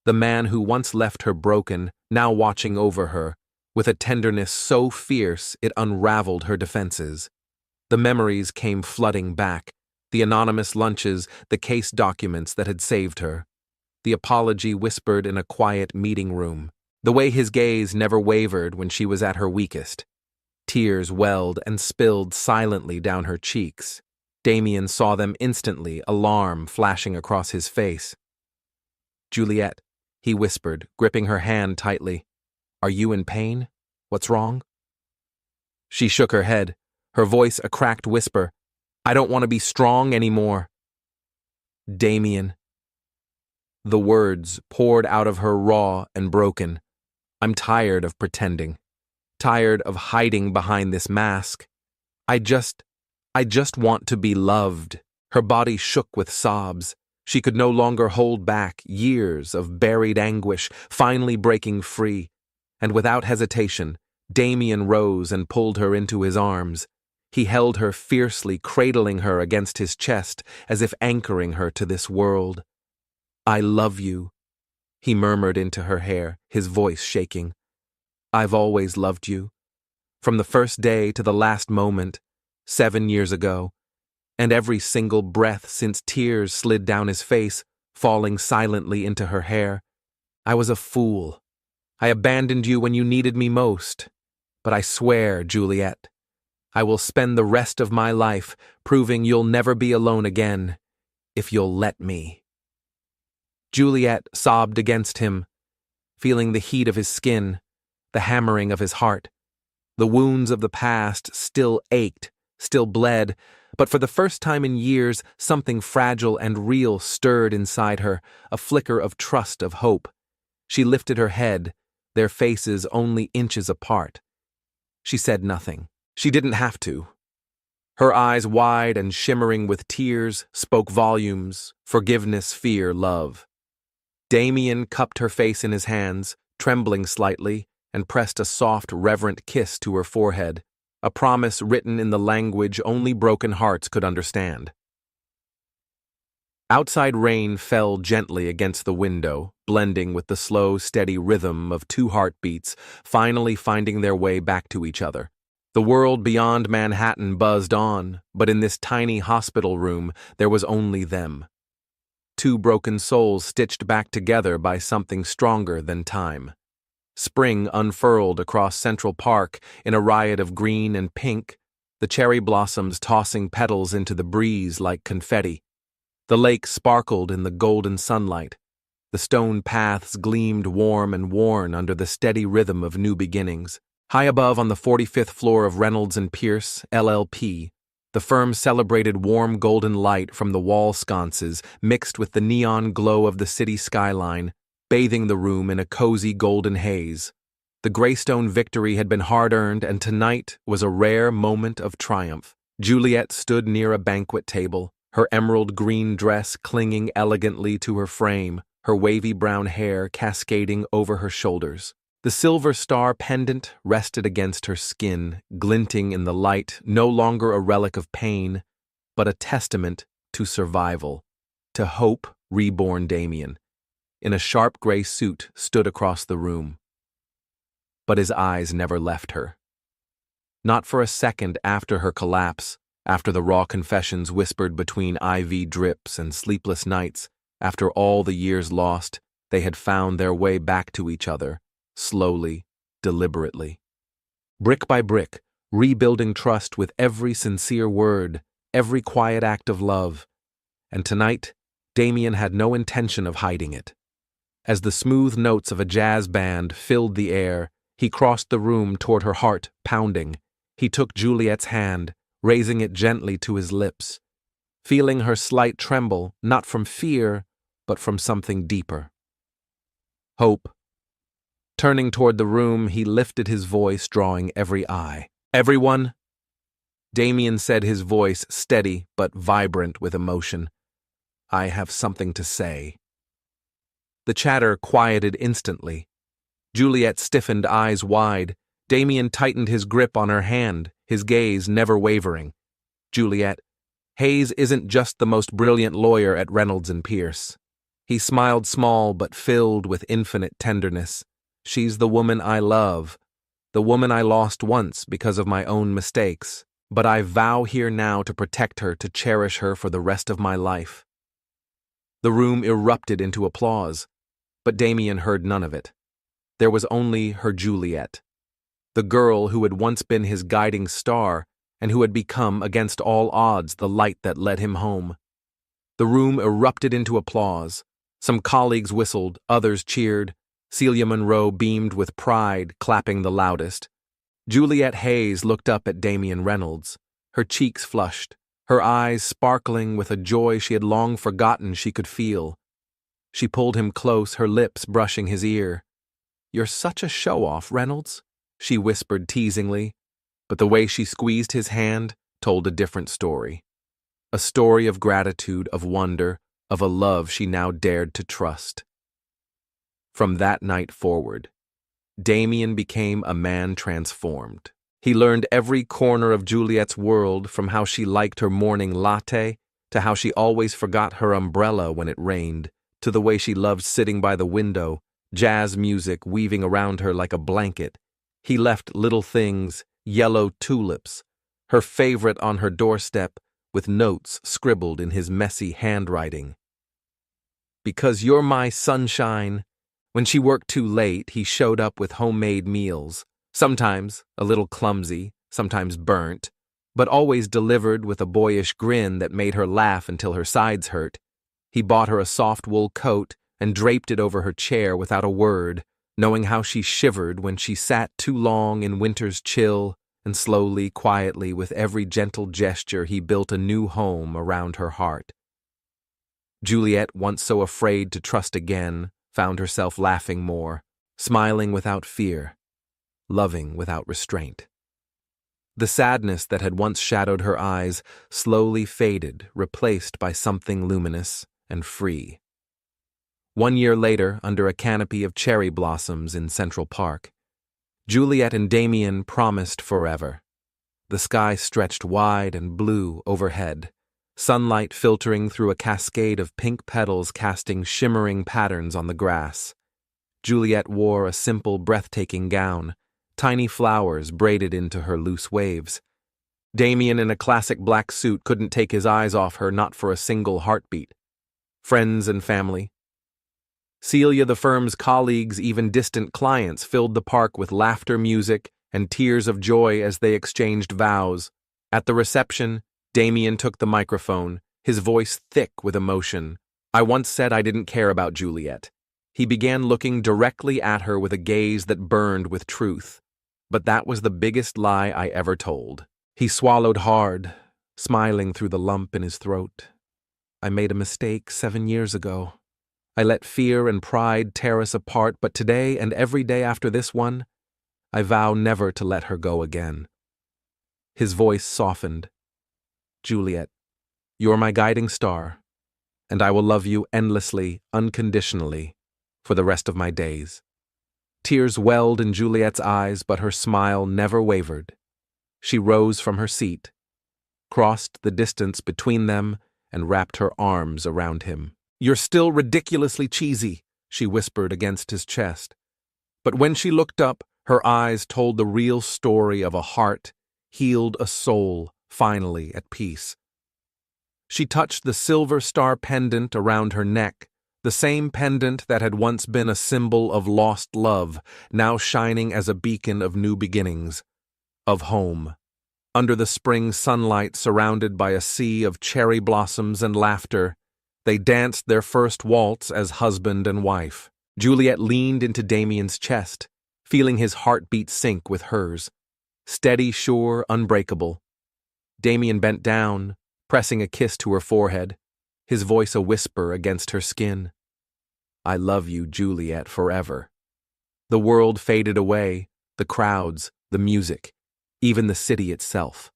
The man who once left her broken, now watching over her, with a tenderness so fierce it unraveled her defenses. The memories came flooding back, the anonymous lunches, the case documents that had saved her. The apology whispered in a quiet meeting room, the way his gaze never wavered when she was at her weakest. Tears welled and spilled silently down her cheeks. Damien saw them instantly, alarm flashing across his face. "Juliet," he whispered, gripping her hand tightly. "Are you in pain? What's wrong?" She shook her head, her voice a cracked whisper. "I don't want to be strong anymore." "Damien." The words poured out of her raw and broken. "I'm tired of pretending. Tired of hiding behind this mask. I just want to be loved." Her body shook with sobs. She could no longer hold back, years of buried anguish finally breaking free. And without hesitation, Damien rose and pulled her into his arms. He held her fiercely, cradling her against his chest as if anchoring her to this world. "I love you," he murmured into her hair, his voice shaking. "I've always loved you. From the first day to the last moment, 7 years ago, and every single breath since." Tears slid down his face, falling silently into her hair. "I was a fool. I abandoned you when you needed me most. But I swear, Juliet, I will spend the rest of my life proving you'll never be alone again, if you'll let me." Juliet sobbed against him, feeling the heat of his skin, the hammering of his heart. The wounds of the past still ached, still bled, but for the first time in years, something fragile and real stirred inside her, a flicker of trust, of hope. She lifted her head, their faces only inches apart. She said nothing. She didn't have to. Her eyes, wide and shimmering with tears, spoke volumes: forgiveness, fear, love. Damien cupped her face in his hands, trembling slightly, and pressed a soft, reverent kiss to her forehead, a promise written in the language only broken hearts could understand. Outside rain fell gently against the window, blending with the slow, steady rhythm of two heartbeats, finally finding their way back to each other. The world beyond Manhattan buzzed on, but in this tiny hospital room there was only them. Two broken souls stitched back together by something stronger than time. Spring unfurled across Central Park in a riot of green and pink, the cherry blossoms tossing petals into the breeze like confetti. The lake sparkled in the golden sunlight. The stone paths gleamed warm and worn under the steady rhythm of new beginnings. High above on the 45th floor of Reynolds and Pierce, LLP, the firm celebrated warm golden light from the wall sconces mixed with the neon glow of the city skyline, bathing the room in a cozy golden haze. The Greystone victory had been hard-earned, and tonight was a rare moment of triumph. Juliet stood near a banquet table, her emerald green dress clinging elegantly to her frame, her wavy brown hair cascading over her shoulders. The silver star pendant rested against her skin, glinting in the light, no longer a relic of pain, but a testament to survival, to hope reborn. Damien, in a sharp gray suit, stood across the room. But his eyes never left her. Not for a second after her collapse, after the raw confessions whispered between IV drips and sleepless nights, after all the years lost, they had found their way back to each other, slowly, deliberately. Brick by brick, rebuilding trust with every sincere word, every quiet act of love. And tonight, Damien had no intention of hiding it. As the smooth notes of a jazz band filled the air, he crossed the room toward her heart, pounding. He took Juliet's hand, raising it gently to his lips, feeling her slight tremble, not from fear, but from something deeper. Hope. Turning toward the room, he lifted his voice, drawing every eye. "Everyone," Damien said, his voice steady but vibrant with emotion, "I have something to say." The chatter quieted instantly. Juliet stiffened, eyes wide. Damien tightened his grip on her hand, his gaze never wavering. "Juliet, Hayes isn't just the most brilliant lawyer at Reynolds and Pierce." He smiled, small but filled with infinite tenderness. "She's the woman I love, the woman I lost once because of my own mistakes. But I vow here now to protect her, to cherish her for the rest of my life." The room erupted into applause, but Damien heard none of it. There was only her Juliet, the girl who had once been his guiding star and who had become, against all odds, the light that led him home. The room erupted into applause. Some colleagues whistled, others cheered. Celia Monroe beamed with pride, clapping the loudest. Juliet Hayes looked up at Damien Reynolds, her cheeks flushed, her eyes sparkling with a joy she had long forgotten she could feel. She pulled him close, her lips brushing his ear. "You're such a show-off, Reynolds," she whispered teasingly, but the way she squeezed his hand told a different story. A story of gratitude, of wonder, of a love she now dared to trust. From that night forward, Damien became a man transformed. He learned every corner of Juliet's world, from how she liked her morning latte, to how she always forgot her umbrella when it rained, to the way she loved sitting by the window, jazz music weaving around her like a blanket. He left little things, yellow tulips, her favorite on her doorstep, with notes scribbled in his messy handwriting. "Because you're my sunshine." When she worked too late, he showed up with homemade meals, sometimes a little clumsy, sometimes burnt, but always delivered with a boyish grin that made her laugh until her sides hurt. He bought her a soft wool coat and draped it over her chair without a word, knowing how she shivered when she sat too long in winter's chill, and slowly, quietly, with every gentle gesture, he built a new home around her heart. Juliet, once so afraid to trust again, found herself laughing more, smiling without fear, loving without restraint. The sadness that had once shadowed her eyes slowly faded, replaced by something luminous and free. 1 year later, under a canopy of cherry blossoms in Central Park, Juliet and Damien promised forever. The sky stretched wide and blue overhead, sunlight filtering through a cascade of pink petals casting shimmering patterns on the grass. Juliet wore a simple, breathtaking gown, tiny flowers braided into her loose waves. Damien, in a classic black suit, couldn't take his eyes off her, not for a single heartbeat. Friends and family. Celia, the firm's colleagues, even distant clients, filled the park with laughter, music, and tears of joy as they exchanged vows. At the reception, Damien took the microphone, his voice thick with emotion. "I once said I didn't care about Juliet." He began looking directly at her with a gaze that burned with truth. But that was the biggest lie I ever told. He swallowed hard, smiling through the lump in his throat. "I made a mistake 7 years ago. I let fear and pride tear us apart, but today and every day after this one, I vow never to let her go again." His voice softened. "Juliet, you're my guiding star, and I will love you endlessly, unconditionally, for the rest of my days." Tears welled in Juliet's eyes, but her smile never wavered. She rose from her seat, crossed the distance between them, and wrapped her arms around him. "You're still ridiculously cheesy," she whispered against his chest. But when she looked up, her eyes told the real story of a heart, healed, a soul, finally at peace. She touched the silver star pendant around her neck, the same pendant that had once been a symbol of lost love, now shining as a beacon of new beginnings, of home. Under the spring sunlight, surrounded by a sea of cherry blossoms and laughter, they danced their first waltz as husband and wife. Juliet leaned into Damien's chest, feeling his heartbeat sync with hers. Steady, sure, unbreakable. Damien bent down, pressing a kiss to her forehead, his voice a whisper against her skin. "I love you, Juliet, forever." The world faded away, the crowds, the music, even the city itself.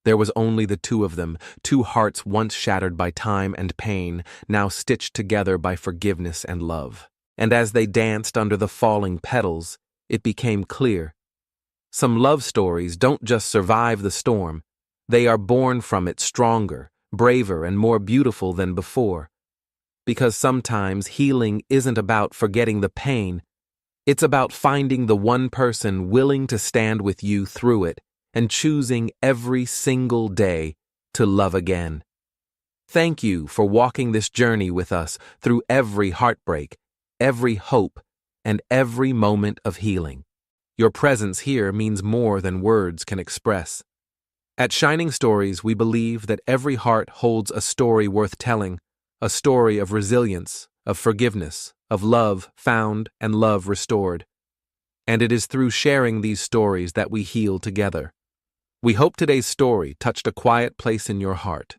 There was only the two of them, two hearts once shattered by time and pain, now stitched together by forgiveness and love. And as they danced under the falling petals, it became clear. Some love stories don't just survive the storm, they are born from it stronger, braver, and more beautiful than before. Because sometimes healing isn't about forgetting the pain, it's about finding the one person willing to stand with you through it and choosing every single day to love again. Thank you for walking this journey with us through every heartbreak, every hope, and every moment of healing. Your presence here means more than words can express. At Shining Stories, we believe that every heart holds a story worth telling, a story of resilience, of forgiveness, of love found and love restored. And it is through sharing these stories that we heal together. We hope today's story touched a quiet place in your heart,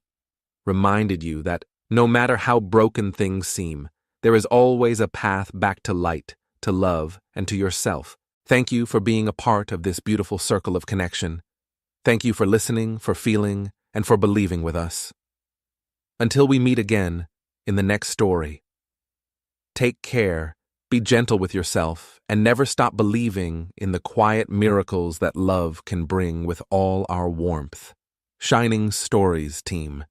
reminded you that no matter how broken things seem, there is always a path back to light, to love, and to yourself. Thank you for being a part of this beautiful circle of connection. Thank you for listening, for feeling, and for believing with us. Until we meet again in the next story, take care, be gentle with yourself, and never stop believing in the quiet miracles that love can bring with all our warmth. Shining Stories team.